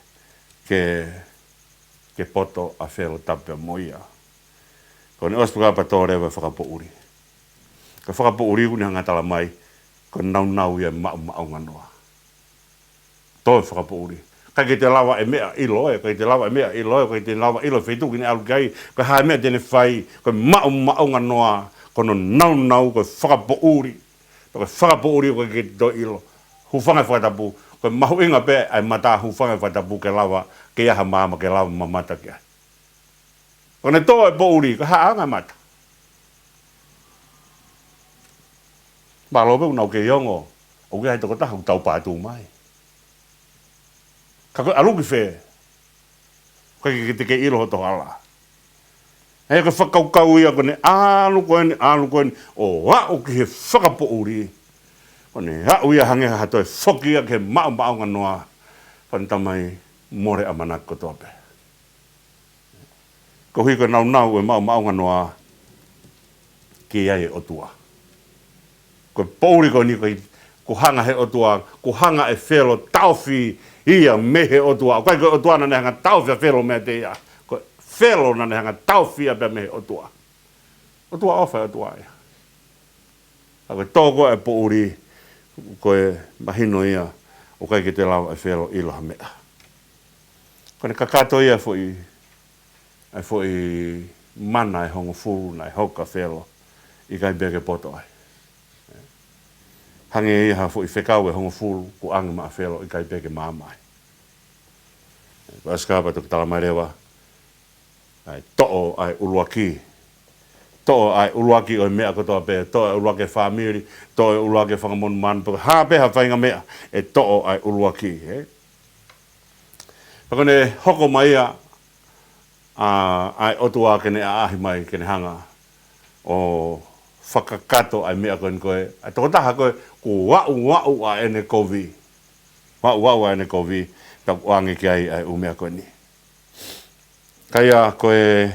ke poto a fero tape moia kone ospe ka pa tore ve fa po uri ka fa po uri ni hanga tala mai ko nau ia ma nganoa to fa po uri ka ke te lawa e mea ilo e ka te lawa e mea ilo e ka te lawa ilo fetu ki ne alu gai ka ha mea tene fai ko ma nganoa ko no nau ko whakapo uri ko whakapo uri ko ke to ilo hu whanga whatapu ko mahu inga pe ai mata hu whanga whatapu ke lawa ke aha mama ke lawa mamata ke ko ne to e po uri ko ha anga mata ba lo be unau ke yongo o ke hai to ko ta hu tau pa tu mai kako aluki fe ko ke ilo to ala e ko whakaukau ia ko ne alu ko ni o wa o ki he whakapo uri ko ne hau ia hange hato e whoki ia ke mau nganoa pantamai more amanak ko tope ko hui ko nau e mau nganoa ki ai o tua ko pouri ko ni ko hanga he o tua ko hanga e whelo tauwhi ia mehe o tua kai ko o tua na hanga tauwhi a whelo me te ia ko whelo na hanga tauwhi a mehe o tua ofa o tua ia ako toko e pouri ko e mahino ia o kai ke te lau e whelo iloha mea ko ne kakato ia foi mana e hongo furu na e hoka whelo i kai beke poto ai hange ia ha foi whekau e hongo furu ko angi maa whelo i kai beke mamai Waskapa tu tala mai rewa ai to'o ai uluaki o mea ko toa pe to'o uluaki family to'o uluaki whangamon man ha pe ha whainga mea e to'o ai uluaki pakone hoko mai ai otua kene ahi mai kene hanga o whakakato ai mea koe ai toko taha koe ku wau a ene kovi wau a ene kovi tak wangi ki ai umea koe ni. Kaya koe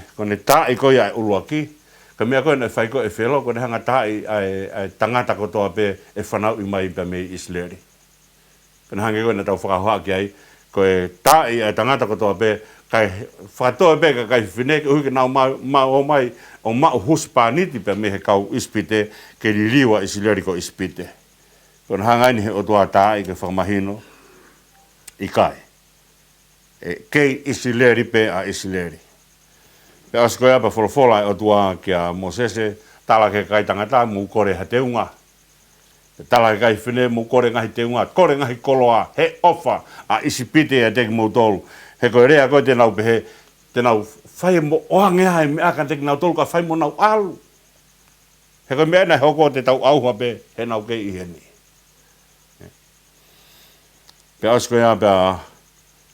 ta'i koe ai uluaki, ka mea koe ne whai koe e whelo, koe ne hanga ta'i ai tangata ko toa pe e whanau i mai pe me isleri. Koe hangi koe ne tau whakahoa ki ai, koe ta'i ai tangata ko toa pe, kai whatoa pe ka kai whineke uhi ke nau o mai o mau huspaniti pe me he kau ispite ke liliwa isleri ko ispite. Koe hanga ini he o toa ta'i ke whakamahino, i kai. Kei isileri pe a isileri. Pe asko ia pa wholofola o tua kia Mosese, tala ke kai tangata mu kore ha teunga. Tala ke kai whine mu kore ngahi teunga, kore ngahi koloa, he ofa a isipite a teki mau tolu. He koe rea koe tenau pe he, tenau whai mo oangea e mea kan teki nau tolu ka whai mo nau alu. He koe mea nei hoko te tau auha pe he nau kei iheni. Pe asko ia pe a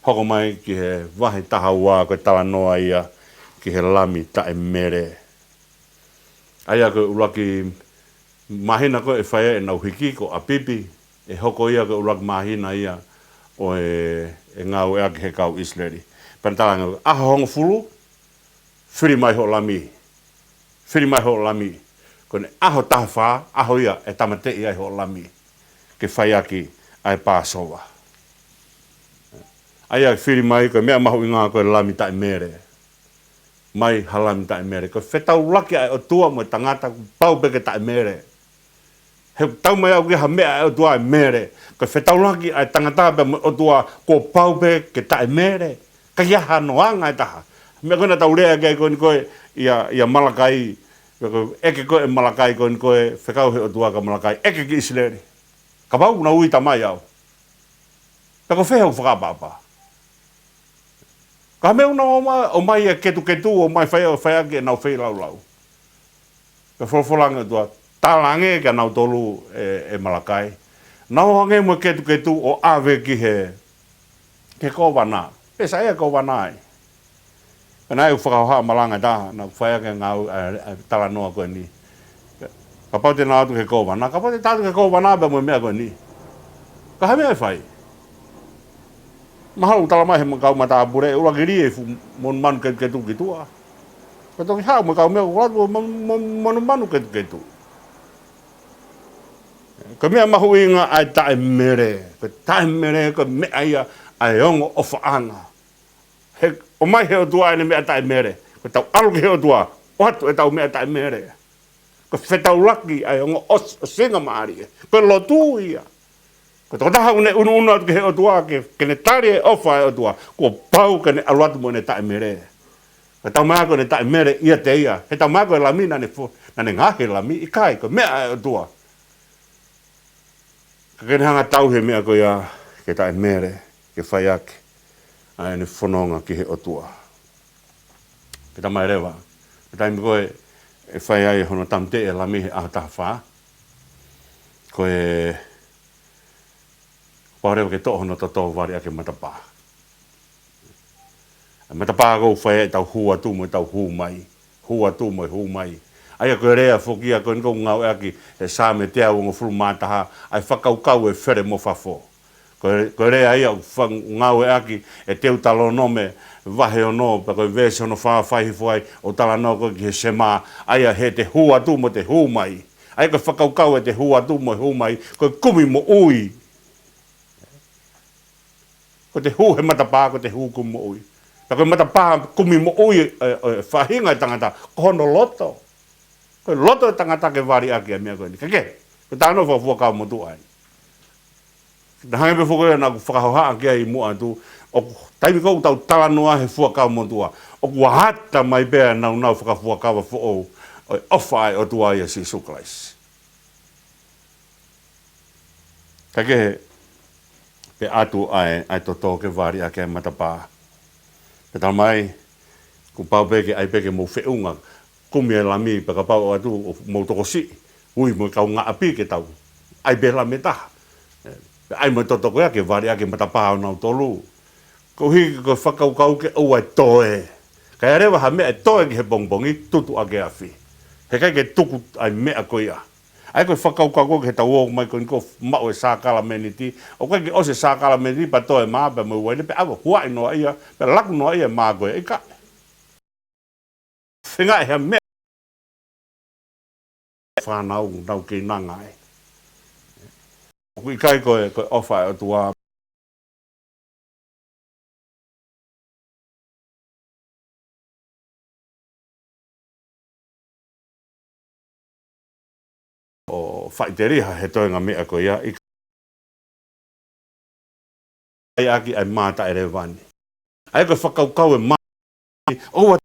hoko mai ki he wahi taha ua koe tala noa ia ki he lami ta e mere. Aia koe ulaki mahina koe e whaia e nau hiki ko a pipi e hoko ia koe ulaki mahina ia o e ngau ea ki he kau isleri. Pantala ngau, aha hongo fulu, whiri mai ho lami. Whiri mai ho lami. Kone aho taha wha, aho ia e tamatei ai ho lami. Ke whaia ki ai pāsowa. Aia whiri mai, koe mea mahu inga koe lami tai mere. Mai halami tai mere. Koe whetau laki ai o tua mo tangata pau peke tai mere. he tau mai au ke ha mea o tua mere ko fetaulaki ai tangata be o tua ko pau be ke ta mere ka ya ha no anga ta me kona tau rea ke ko ni ko ia Malakai ko eke ko Malakai ko ni ko fekau he o tua ka Malakai eke ki Israel ka bau na ui ta mai au ta ko fe ho fa ba ka me una o mai ke tu o mai fai ke na fai lau ka folanga tua talange ka na tolu e Malakai na hange mo ke tu o ave ki he ke ko wana e sai ko wana ai na eu fa ha malanga da na fai ke ngau tala no ko ni ka pa te na tu ke ko wana ka pa te ta ke ko wana ba mo me ko ni ka ha me fai mahal tala mai mo kau mata bure ula giri fu mon man ke tu gitu ah ka to ha mo kau me ko mon manu ke tu ka me ma huinga ai ta mere ka ta mere ka me ai ai ong o faanga he o mai he o tua ni me ta mere ka tau alu he o tua o hatu e tau me ta mere ka fetau laki ai ong o singa mari ka lo tu ia ko to taha une unu ke o tua ke ne tari o fa o tua ko pau ke ne aluatu mo ne ta mere ka tau ma ko ne ta mere ia te ia he tau ma ko la mina ne fo na ne ngahe la mi ikai ko me o tua ka ke hanga tau he me ko ia ke ta mere ke fai ake ai ne fononga ki he o tua ke ta mai rewa ke ta mi ko e fai ai hono tamte e la mi a ta fa ko e pare ke to hono to vari ake matapa matapa go fai tau hua tu mo tau hu mai ai ko rea foki a ko ngau aki e sa me te au ngo fulu mata ai fakau kau e fere mo fafo ko rea ai au ngau aki e te utalo nome vahe ono pa ko vese ono fa fai foi o tala no ko ki sema ai he te hua tu mo te hu mai ai ko fakau kau e te hua tu mo hu mai ko kumi mo ui ko te hu he matapa ko te hu kumo ui. Ta ko matapa kumi mo ui whahinga tangata ko hono loto. Ko loto tangata ke vari ake a mea koe ni. Kake, ko tāno whakau mo tu ai. Na hange pe whakau na whakahoha ake ai mua tu o taimi kou tau tala noa he whakau mo tua. O kua hata mai bea nau whakafuakawa who o ofa ai o tua ia si suklais. Kake pe atu ai to ke vari ake matapa. Pe tal mai ku pau peke ai peke mo feunga kumi la mi pe ka pau atu mo to si ui mo ka nga api ke tau ai be la meta ai mo to ke vari ake matapa na tolu ko hi ko fakau kau ke o ai toe ka re wa me toe ke bongbongi tutu ake afi he ka ke tuku ai me akoia ai ko fakau kau ke tau mai ko ma o sa kala meniti o ko ke o se sa kala meniti pa to ma ba mo wele pe avo hua no ia pe lak no ia ma go e ka finga he me fa na u ke nanga ai ko kai ko ofa o tua o faiteria he to nga me ko ia ai aki ai mata ere vani ai ko fakau kau e ma o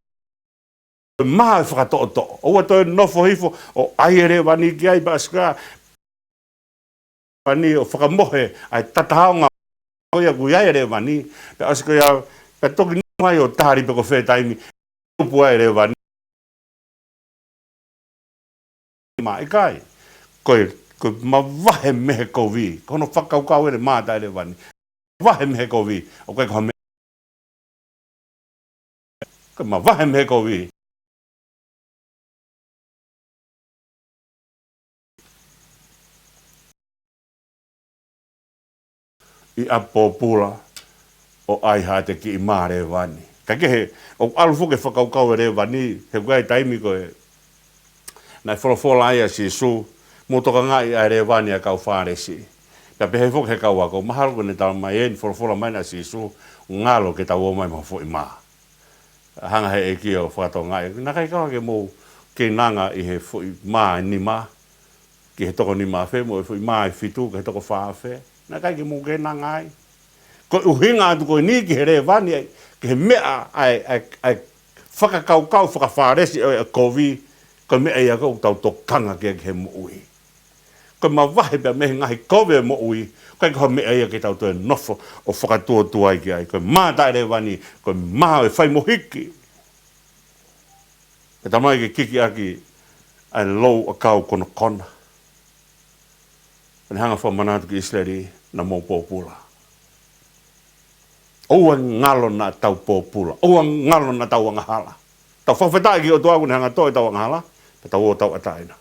ma whakatoto. O to no fo hifo o aere wani ki ai baska. Wani o whakamohe ai tataonga o ia kui aere wani. Pe aska ia pe toki mai o tahari pe ko whē taimi. Upu aere wani. Ma ikai. Koe ma wahe mehe kou vi. Kono whakaukau ere mata ere wani. Wahe mehe kou vi. O koe koe me. Koe ma wahe mehe kou vi. I apo pula o ai ha te ki i mare wani. Ka kehe, o alufu ke whakaukau ere wani, he kuai taimi koe, nai wholofola ia si su, mo toka ngai a ere wani a kau whare si. Ka pehe fuk he kau ako, mahalo kone tau mai en, wholofola mai na si su, ngalo ke tau o mai ma fo i maa. Hanga he e ki o whakato ngai, na kai kau ke mo ke nanga i he fo i maa ni maa. ki he toko ni mawhe mo e fui mai fitu ki he toko whawhe na kai ki mo ke na ngai ko uhinga atu ko ni ki he re vani ki he mea ai whakakau whakawharesi o COVID ko mea ia ko tau to kanga ki he mo ui ko ma wahe bea mehe ngahi COVID mo ui kai ko mea ia ki tau to e nofo o whakatua tuai ki ai ko mātai re vani ko maha e whai mo hiki e tamai ki kiki aki ai lou a kau kono kona. Ni hanga whamanatu ki Israeli na mō pōpula. Oua ngalo na tau pōpula. Oua ngalo na tau angahala. Tau whawhetai ki o tuaku ni hanga toi tau angahala. Pe tau o tau ataina.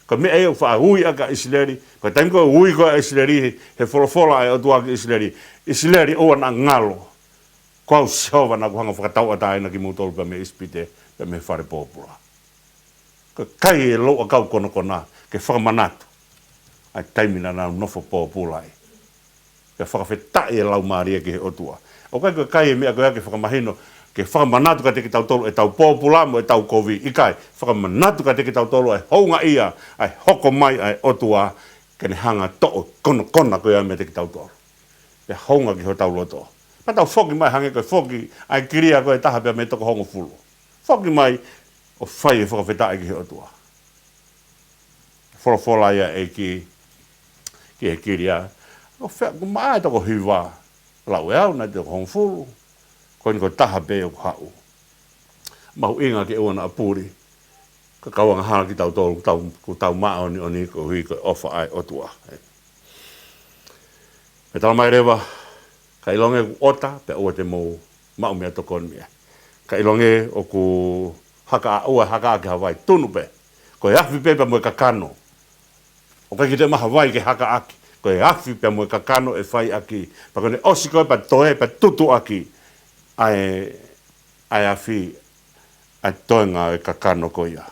Ko me e o wha hui aka Israeli. Ko taimi ko hui ko Israeli he wholofola e o tuaku Israeli. Israeli oua na ngalo. Kau siova na kuhanga whakatau ataina ki mūtolu pa me ispite pa me whare pōpula. Ko kai e lo a kau kono kona ke whakamanatu. Ai taimina na nofo pōpulai. Ke whakawhetai e lau maria ki he otua. O kai e mea koe ake whakamahino ke whakamanatu ka te ki tau tolu e tau pōpula mo e tau kovi. Ikai, whakamanatu ka te ki tau tolu e hounga ia, ai hoko mai ai otua ke ne hanga to'o kona koe a mea te ki tau tolu. E hounga ki ho tau loto. Pa tau whoki mai hange koe whoki ai kiria koe taha pia me toko hongo fulu. Whoki mai o whai e whakawhetai ki he otua. Wholofola ia e ki e kiria. O whea, ko maa e toko hiwa. Lau e au, nai te hong fulu. Ko ni ko taha pe o hau. Mahu inga ke ua na apuri. Ka kauanga hala ki tau tolu, ku tau maa o ni ko hui ko ofa ai otua. Me tala mai rewa, ka ilonge ku ota, pe ua te mou mau mea tokon mea. Ka ilonge o ku ua haka ake Hawaii, tunu pe. Ko e afi pepa mo e kakano. O kai ki te maha wai ke haka aki. Ko e afi pia mo e kakano e whai aki. Pako ne osi koe pa toe pa tutu aki. Ai afi ai toe ngā e kakano ko ia.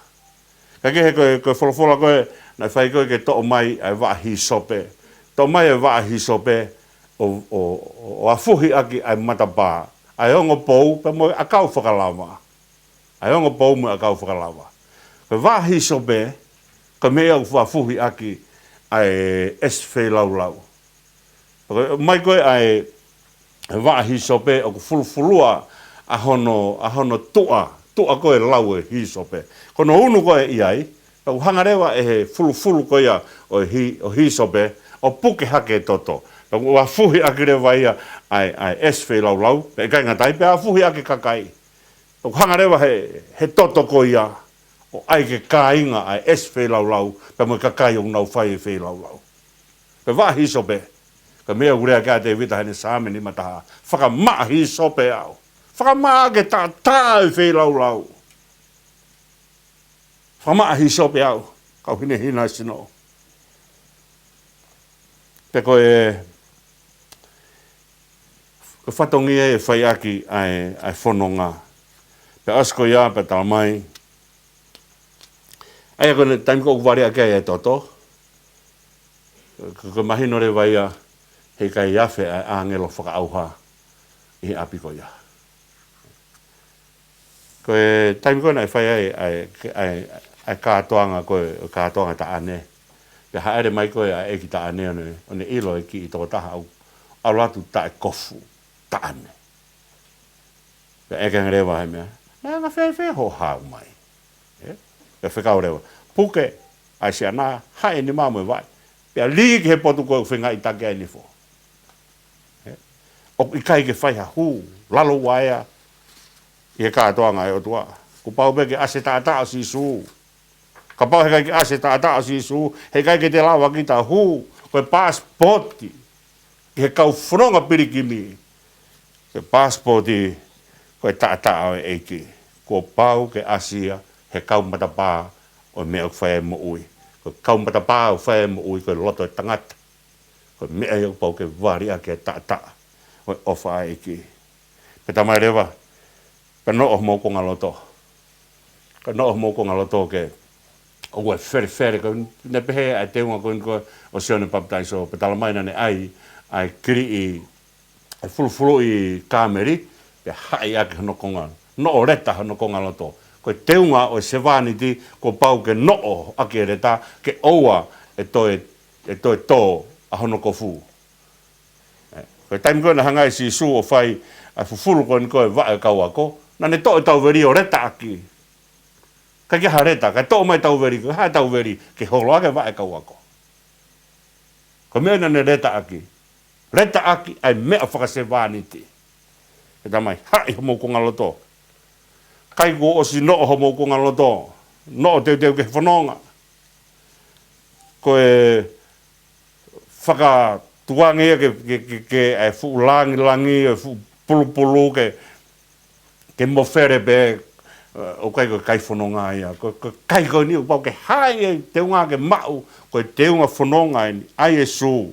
Ka ke he koe wholofola koe na whai koe ke to'o mai ai waahi sope. To'o mai ai waahi sope o afuhi aki ai matapā. Ai ongo pou pa mo e akau whakalawa. Ai ongo pou mo e akau whakalawa. Ko waahi sope ka mea u whafuhi aki ai eswhe lau. Mai koe ai wahi sope o ku fulufulua a hono tua koe lau e hi sope. Kono unu koe iai, o hangarewa e he fulufulu koe ia o hi sope, o puke hake toto. O wafuhi aki rewa ia ai eswhe lau, pe kai ngatai pe a fuhi aki kakai. O hangarewa he toto koe ia, o ai ke kāinga ai eswhe lau, pe mo kakai o nau whai e whai lau. Pe wahi sope, ka mea urea kia te vita hene sāme ni mataha, whakamahi sope au. Whakamaa ke tā e whai lau. Whakamahi sope au, kau hine hina sino. Pe koe whatongi e whai aki ai whanonga. Pe asko ia, pe talamai, ai ako ne taimi ko wari ake e toto. Ko mahino re waia hei kai iafe ai angelo whakaauha i he api ko ia. Ko e taimi ko na e whai ai kātoanga koe kātoanga ta ane. Pe haere mai koe ai eki ta ane o ne ilo e ki i toko taha au latu ta e kofu ta ane. Pe eke rewa he mea. Nā ngā whewhe ho hau mai. Pe whekau rewa. Puke, ai se ana, hae ni māmu e vai. Pea ligi he potu koe whenga i take ai nifo. O i kai ke whaiha hū, lalo waia, i he kātoanga e o tua. Ku pau peke ase tātā o si sū. Ka pau he kai ke ase tātā o si sū, he kai ke te lawa ki tā hū, koe pāspoti, i he kau whanonga pirikimi. Koe pāspoti, koe tātā o e eiki. Ko pau ke asia, he kau matapā, o mea o whae mo ui. Ko kau matapā o whae mo ui, ko loto e tangata. Ko mea o pau ke wari a ke tātā. O ofa a eki. Pe tamai rewa, ka no o mo ko ngā loto. Ka no o mo ko ngā loto ke o ue where, ko ne pehe ai te unga ko o sione papatai so. Pe talamaina ne ai kiri ai fulufulu i kāmeri, pe hai ake hano ko ngā. No o reta hano ko ngā loto. Ko te unga o se wāniti ko pau ke no o ake reta ke oua e toi tō a hono ko fu. Koe taimi koe na hangai si su o whai a fufuru koe ni koe vae kau ako, na ne tō e tau veri o reta aki. Ka kia ha reta, ka tō mai tau veri, ka hae tau veri, ke holo ake vae kau ako. Ko mea na ne reta aki. Reta aki ai mea whakase vāniti. E tamai, hai homo ko ngaloto. Kai ko o si no homo ko ngaloto. No teu teu ke whanonga. Koe whaka tuangia ke e fu langi, e fu pulu ke mofere be o kai ko kai whanonga ia. Ko kai ko ni upau ke hai e teunga ke mau, koe teunga whanonga ai e su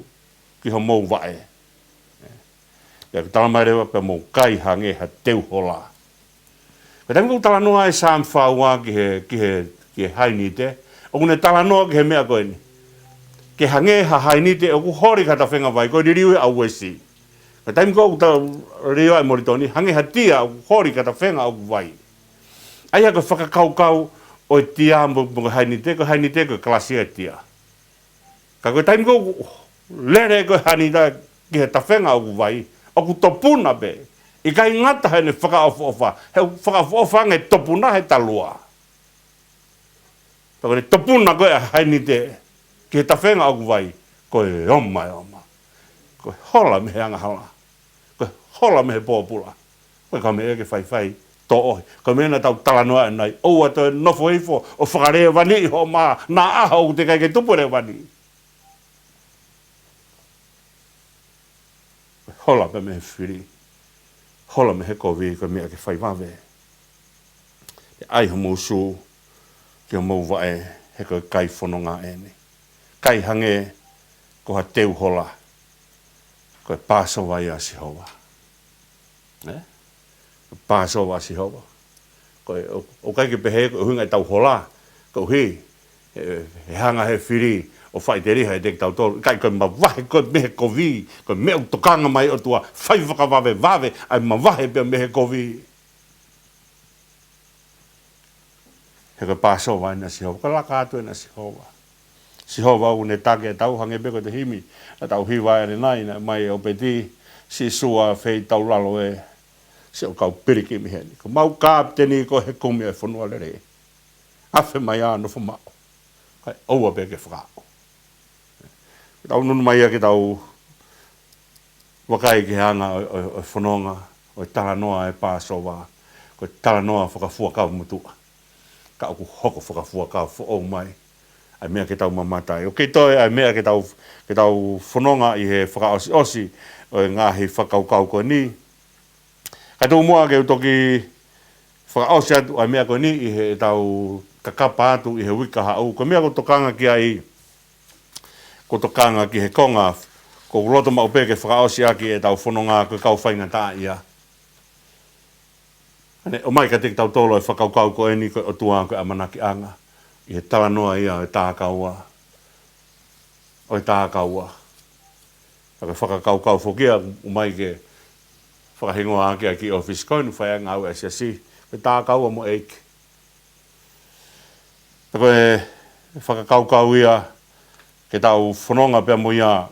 ki homo vae. Ia ka tala mai rewa pe mō kai hange ha teu hola. Ka tangi kou tala noa e sām whaua ki he haini te, o kune tala noa ki he mea koe ni. Ke hange ha haini te, o ku hori kata whenga vai, koe ririwe au esi. Ka tangi kou tala riwa e moritoni, hange ha tia, o ku hori kata whenga au vai. Aia ko whakakaukau o e tia mo haini te, ko haini te ko klasia e tia. Ka koe tangi kou lere koe haini te ki he ta whenga au vai, o ku topuna be, i kai ngata hene whakaofa, he whakaofa nge topuna he talua. Tako ne topuna koe a haini te, ki he tawhenga oku vai, koe oma. Koe hola me he angahala, koe hola me he pōpula, koe ka me eke whai, tō ohi. Koe mena tau talanoa e nai, oua toi nofo ifo, o whakarea wani i ho maa, nā aha o te kai ke tupure wani. Hola pe me he whiri. Hola me he kovi ko mea ke whai wawe. E ai homo su, ki homo wae, he koe kai whanonga ene. Kai hange, ko ha teu hola, koe pāso wai a si hoa. Pāso wai a si hoa. Koe, o kai ke pehe, ko hunga tau hola, ko hi, he hanga he whiri, o whai te riha e te tau tōru, kai koe mawahe koe mehe kovi, koe mea utokanga mai o tua, whai whakawawe, ai mawahe pia mehe kovi. He koe pāso wai na si hoa, ka laka atu e na si hoa. Si hoa u ne take e tau hange peko te himi, a tau hiwa e nai, na mai o peti, si sua whei tau lalo e, si o kau piriki mi heni. Ko mau kāpteni ko he kumi e whanua lere. Awhi mai āno whamau. Kai aua peke whakao. Tau nunu mai a ki tau wakai ki hanga o whanonga, o tala noa e pāso wā, ko tala noa whakafua kau mutua. Ka oku hoko whakafua kau o mai, ai mea ki tau mamatai. O kei toi, ai mea ki tau whanonga i he whakaosi osi, o e ngāhi whakaukau koe ni. Kai tau mua ke utoki whakaosi atu, ai mea koe ni, i he tau kakapa atu, i he wika hau, ko mea ko tokanga ki ai, ko tokanga ki he konga, ko roto mau peke whakaosi aki e tau whanonga ko kau whainga tā ia. O mai ka te tau tolo e whakaukau ko eni ko o tuā ko amanaki anga. I he tala noa ia o e tākaua. O e tākaua. Ka whakaukau whokia o mai ke whakahingoa aki aki office koinu whaianga au e si. Ko e tākaua mo eiki. Ko e whakaukau ia ke tau whanonga pia mo ia.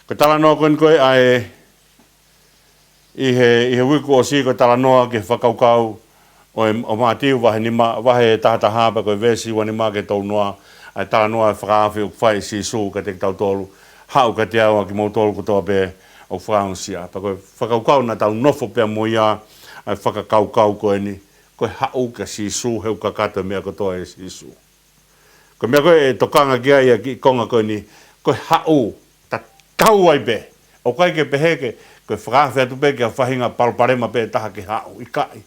Ko tala noa koe ai i he wiku o si ko tala noa ke whakaukau o mātiu wahe ni wahe tahata hāpa koe vesi wani mā ke tau noa ai tala noa e whakaafi o whai si su ka te tau tolu hau ka te awa ki mau tolu ko toa pe o whakaunsia. Pa koe whakaukau na tau nofo pia mo ia ai whakaukau koe ni koe hau ka si su heu ka kato mea ko toa e si su. Ko mea koe e tokanga kia ia ki konga koe ni, koe hau, ta kau ai pe. O kai ke peheke, koe whakawhi atu pe kia whahinga palparema pe taha ke hau, i kai.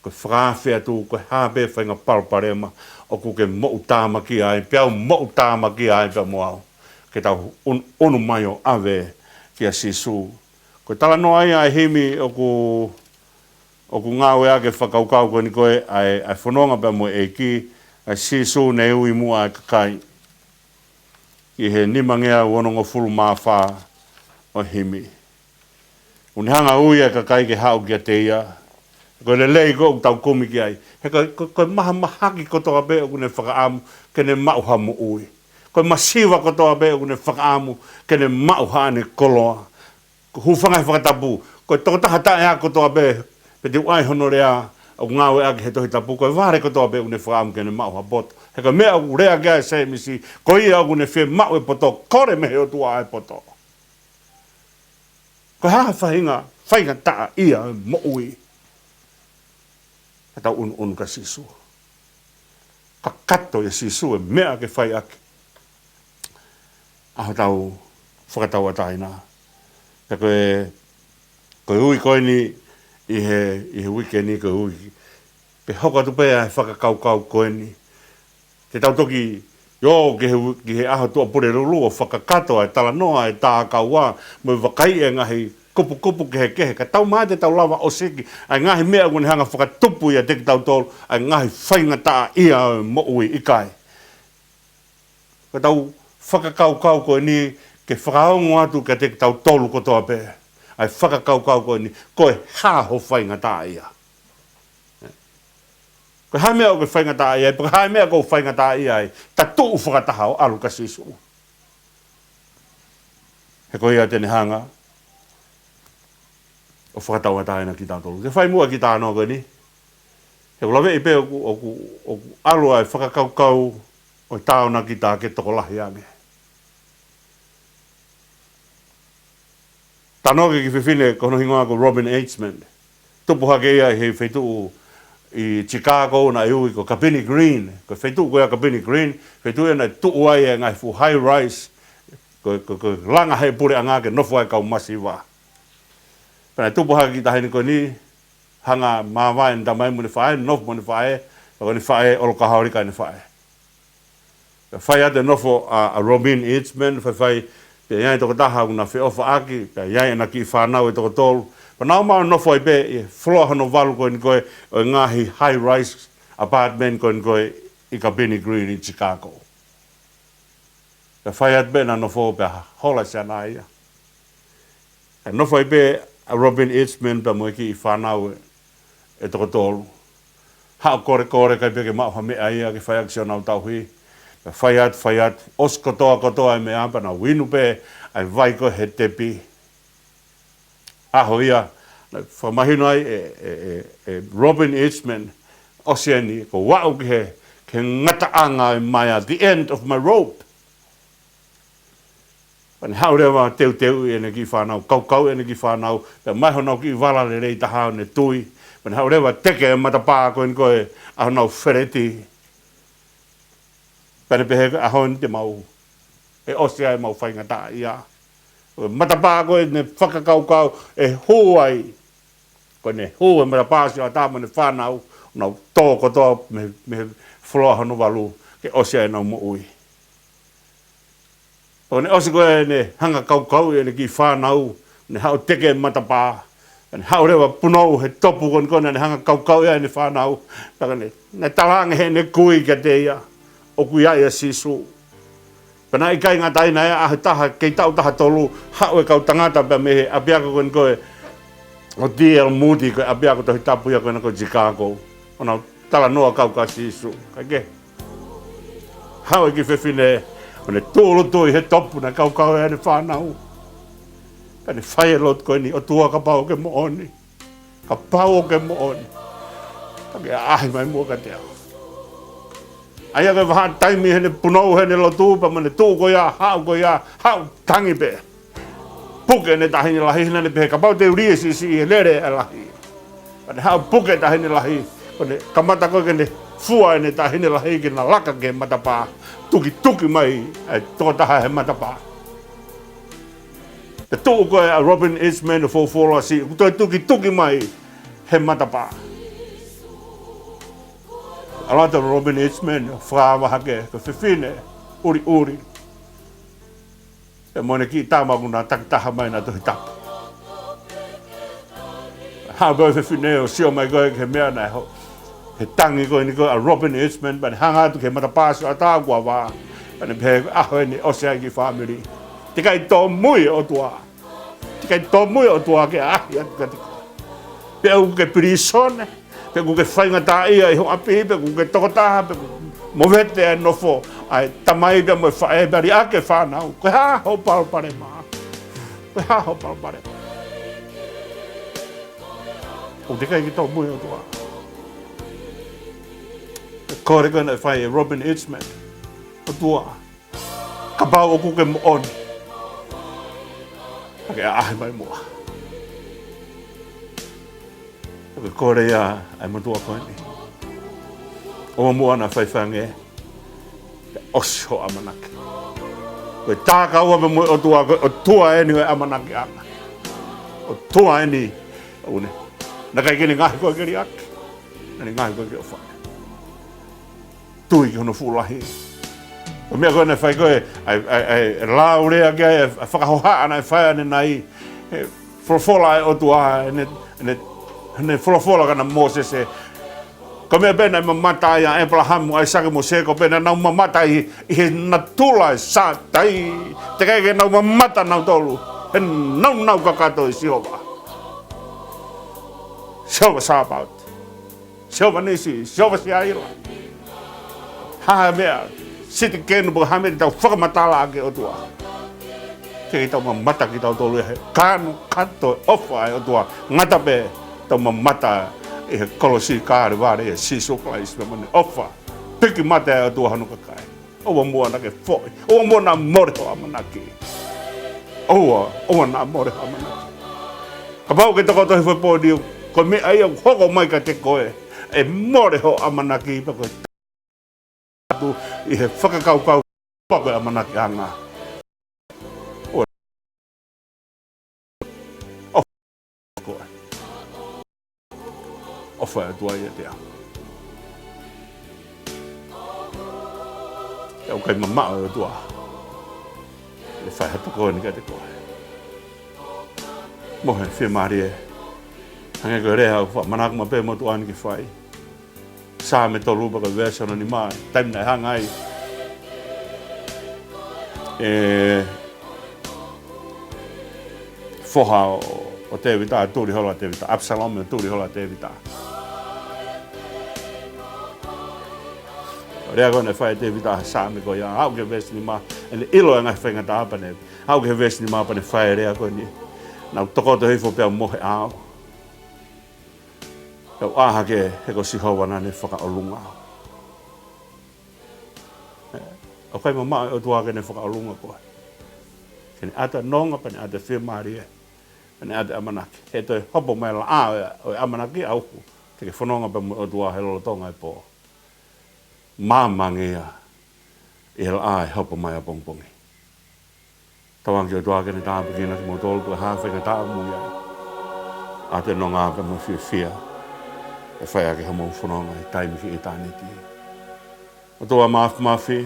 Koe whakawhi atu, koe hape whahinga palparema, o ku ke mou tāma ki ai, piau mou tāma ki ai pia moau. Ke tau unu mai o ave kia sisu. Koe tala no ai ai himi o ku ngāwe ake whakaukau koe ni koe, ai whanonga pia mo e ki, ai sisu ne ui mua ai kakai. I he nimangea wonongo fulu mawha o himi. Uni hanga ui ai kakai ke hau kia te ia. Koe le lei ko tau kumi ki ai. He koe maha mahaki kotoka pe o kune whakaamu kene mauhamu ui. Ko masiva ko toa be une whakaamu ke ne mau hane koloa. Ko hufanga whakatapu. Ko toko tahata ea ko toa be pe te uai hono rea au ngawe ake he tohi tapu. Ko vare ko toa be une whakaamu ke ne mau ha poto. He ka mea au rea gea se misi ko ia au une whe mau e poto kore me he o tua e poto. Ko haa whainga taa ia mo ui. He tau un ka sisu. Ka kato e sisu e mea ke whai ake. Aho tau whakatau ataina. Ka koe ui koe ni i he weekend koe ui. Pe hoka tu pea he whakakau koe ni. Te tau toki yo ke he aho tua pure rulua whakakato e tala noa e tā kaua. Mo wakai e ngahi kupu kehe. Ka tau maa te tau lawa o seki. Ai ngahi mea kone hanga whakatupu ia teki tau tolu. Ai ngahi whainga taa ia mo ui ikai. Ka tau whakakau koe ni ke whakaongo atu ka te tau tolu kotoa pē. Ai whakakau koe ni koe haho whainga tā ia. Koe hai mea o koe whainga tā ia, paka hai mea koe whainga tā ia ai, ta tuu whakataha o alu ka sisu. He koe ia tene hanga, o whakataua tāina ki tā tolu. Ke whai mua ki tā noa koe ni. He ulawe i pē o alu ai whakakau o tāona ki tā ke toko lahi ange. Tanoke ki whiwhine kono hingoa ko Robin Aidsman. Tupu hake ia he whetu i Chicago na iui ko Cabrini Green. Ko whetu koe a Cabrini Green. Whetu ia na tuu ai e ngai fu high rise. Ko langa hei pure a ngā ke nofo ai kau masiwa. Pena tupu hake ki tahini ko ni hanga mawai nda mai mune whae, nofo mune whae. Ko ni whae olo ka haurika ni whae. Whae ate nofo a Robin Aidsman. Whae pe iai toko taha una whi ofa aki, pe iai na ki whanau e toko tolu. Pa nau maa nofo i pe, i floa hano walu koe ni koe, o ngahi high-rise apartment koe ni koe i Cabrini Green i Chicago. Pe whai at pe na nofo pe hola sia na ia. Pe nofo i pe a Robin Aidsman pe mo ki i whanau e toko tolu. Hao kore kai pe ke mauha mea ia ki whai aki sio nau tau hui. Whai at, os kotoa e me ampa na winu pe, ai vai ko he tepi. Aho ia, whamahino ai e Robin Aidsman, Oceani, ko wau ki ke ngataanga e mai at the end of my rope. Pani haurewa teu i ene ki whanau, kau ene ki whanau, pe mai honau ki wala le rei tahao ne tui. Pani haurewa teke e matapā koe koe, aho nau whereti. Pere pehe ahon te mau, e osea e mau whainga tā ia. Matapā koe ne whakakau e huai. Koe ne hu e matapā si a tāma ne whanau, nau tōko tō me whloa hanu walu, ke osea e nau mo ui. Koe ne osi koe ne hanga kau e ne ki whanau, ne hao teke e matapā. Ne hao rewa punou he topu kone ne hanga kau e ne whanau. Ne talange he ne kui ka te ia. O kui ai a sisu. Pena i kai ngā taina e ahe taha, kei tau taha tolu, hao e kau tangata pia mehe, a piako koe koe, o D.L. Moody koe, a piako tohi tapuia koe na koe Chicago. O nau tala noa kau ka sisu. Kai ke? Hao e ki whiwhine, o ne tūlo tui he topu na kau e ane whanau. Ka ne whai e lot koe ni, o tua ka pau ke mo oni. Ka pau ke mo oni. Ka ke ahe mai mua ka te au. Ai aga waha taimi hene punou hene lo tūpa mane tū ko ia, hau tangi pe. Puke ne tahini lahi hina ne pehe, ka pau te urie si he lere e lahi. Pane hau puke tahini lahi, kone kamata koe kene fua ene tahini lahi ki na laka ke matapā. Tuki mai, e tō taha he matapā. Te tū koe a Robin Aidsman o fōwhora si, kutoi tuki mai he matapā. Alata Robin Aidsman, whaawa hake, ka whiwhine, uri. E moene ki tāmaku nā takitaha mai nā tohi tapu. Hao koe whiwhine o sio mai koe ke mea nai ho. He tangi koe ni koe a Robin Aidsman, bani hanga atu ke matapāsi a tākua wā. Bani pehe aho ni osea ki whamiri. Tikai tō mui o tua. Tikai tō mui o tua ke ahi atu ka tiko. Pe au ke pirisone. Pe ku ke whainga tā ia i ho api, pe ku ke tokotaha, pe ku mowete e nofo, ai tamai be mo fa e bari ake fa na ko ha ho pal pare ma ko ha ho pal pare o de kai ki to mo yo to ko re kona fai Robin Hitchman o tua ka ba o ku ke mo on ke ai mai mo ko re ya ai mo tua ko ni o mo ana fai fange osho amanaki ko ta ka o mo o tua e ni amanaki ana o tua e ni o ne na kai ke ni ngai ko ke ri ak ni ngai ko ke fa tui ki hono fulahi. O mea koe nei whai koe, ai laurea kia e whakahoha ana e whai ane nai, wholofola e otua, ne wholofola kana Moses e. Ko mea bena i mamata ia Abrahamu ai sake mo seko bena nau mamata i he natula e sa tai, te kai ke nau mamata nau tolu, he nau kakato i Siova. Siova Sabaut, Siova Nisi, Siova Siaira. Ha mea, siti kenu po hamere tau whakamatala ake o tua. Ke tau mamata ki tau tolu e he kanu kato ofa e o tua. Ngata pe tau mamata e he kolosi kāre wāre e siso klais me mane ofa. Piki mata e o tua hanu kakai. Owa mua nake foi. Owa mua na more ho amanaki. Owa na more ho amanaki. Ka pau ke toko tohi foi pōdiu. Ko me ai au hoko mai ka te koe. E more ho amanaki pa koe. I he whakakaukau pako a manaki anga. Ofa e tua ia tea. E o kai mamao e tua. E whai hatu koe ni ka te koe. Mohe whia maari e. Hange koe rea au manaka ma pe mo tua ani ki whai. Sā me tolu baka versiona ni mai, taim nai hangai. Foha o te vita, tūri hola te vita, Absalom e tūri hola te vita. Rea kone whai te vita sā me koe ia, hau ke vesi ni mai, ene ilo e ngai whainga ta apane, hau ke vesi ni mai apane whai rea koe ni, nau tokoto hifo pia mohe ao. Kau aha ke he ko sihawana ne whakaolunga. O kai mama o tua ke ne whakaolunga koe. Kene ata nonga pa ne ata whia maari e. Ne ata amanaki. He toi hopo mai la o amanaki au ku. Te ke whanonga pa o tua he lolotonga e po. Māmangia i la a e hopo mai a pongpongi. Tawangi o tua ke ne tāpukina ki mo tolu kua hawhenga tāmui ai. Ate nonga pa mo whia. E whai ake hamo whanonga i taimi ki i tāneti. O toa mafi.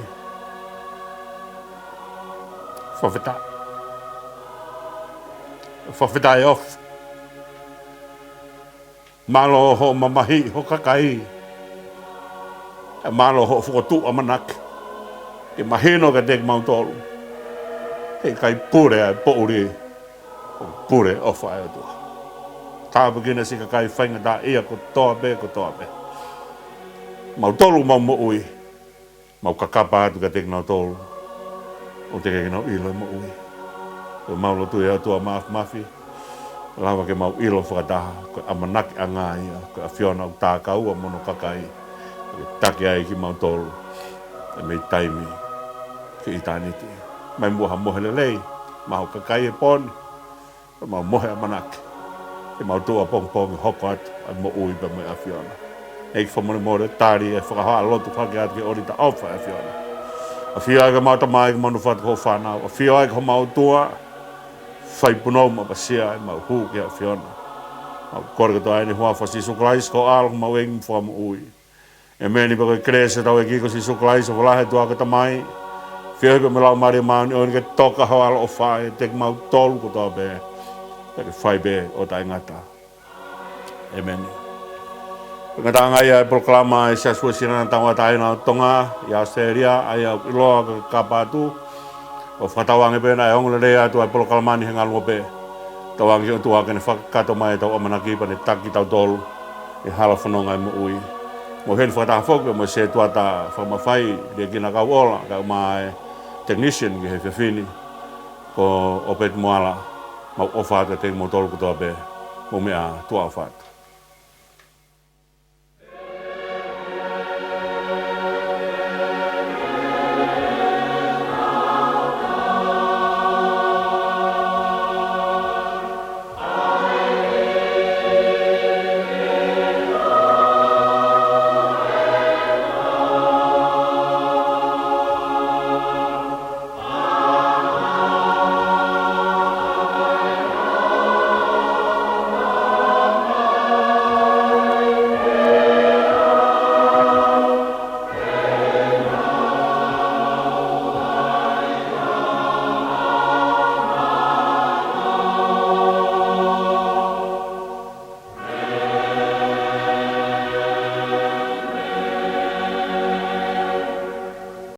Whawhita. Whawhita e off. Malo ho mamahi ho kakai. E malo ho whukotu amanak. E mahino ka dek mautolu. E kai pure ai pouri. Pure ofa e toa. Tāpukina si ka kai whainga tā ia ko toa pe. Mau tolu mau mo ui. Mau kakapa atu ka teknau tolu. O te kei nau ilo mo ui. Ko mau lotu e atua mafi. Lawa ke mau ilo whakataha. Ko amanaki a ngā ia. Ko a whiona u tā kaua mono kakai. Ko take ai ki mau tolu. E mei taimi. Ki i tāniti. Mai mua mohe lelei. Mau kakai e poni. Mau mohe amanaki. E mau tua pongpong hoko atu ai mo ui pa mai a whiona. Eik whamone mōre tāri e whakahoa lotu whake atu ke ori ta awha a whiona. A whia ega mau tamai ke manu whatu ho whanau. A whia ega ho mau tua whai punou ma pasia e mau hū ke a whiona. Mau kore kato aini hua wha si suklais ko alo mau engi mwha mo ui. E meni pa koe krese tau e kiko si suklais o walahe tua ka tamai. Whia ega me lau mari mauni o ni ke toka ho alo o whae tek mau tolu ko tau be. Pere whai be o tai ngata. E meni. Ngata ngai e proklama e sia suasina na tawa taina o tonga i Australia ai au iloa ka kapatu. O whatawangi pēna e hongole rea tu ai proklamani he ngalua pē. Tawangi o tua kene whakakato mai tau amanaki pa ne taki tau tolu. E hala whanonga e mo ui. mo hen fa ta fok mo se tua ta fa ma fai le kina ka ola ka mai technician ki he fini ko opet moala ma ofa te mo tolu ko be mo mea tua fa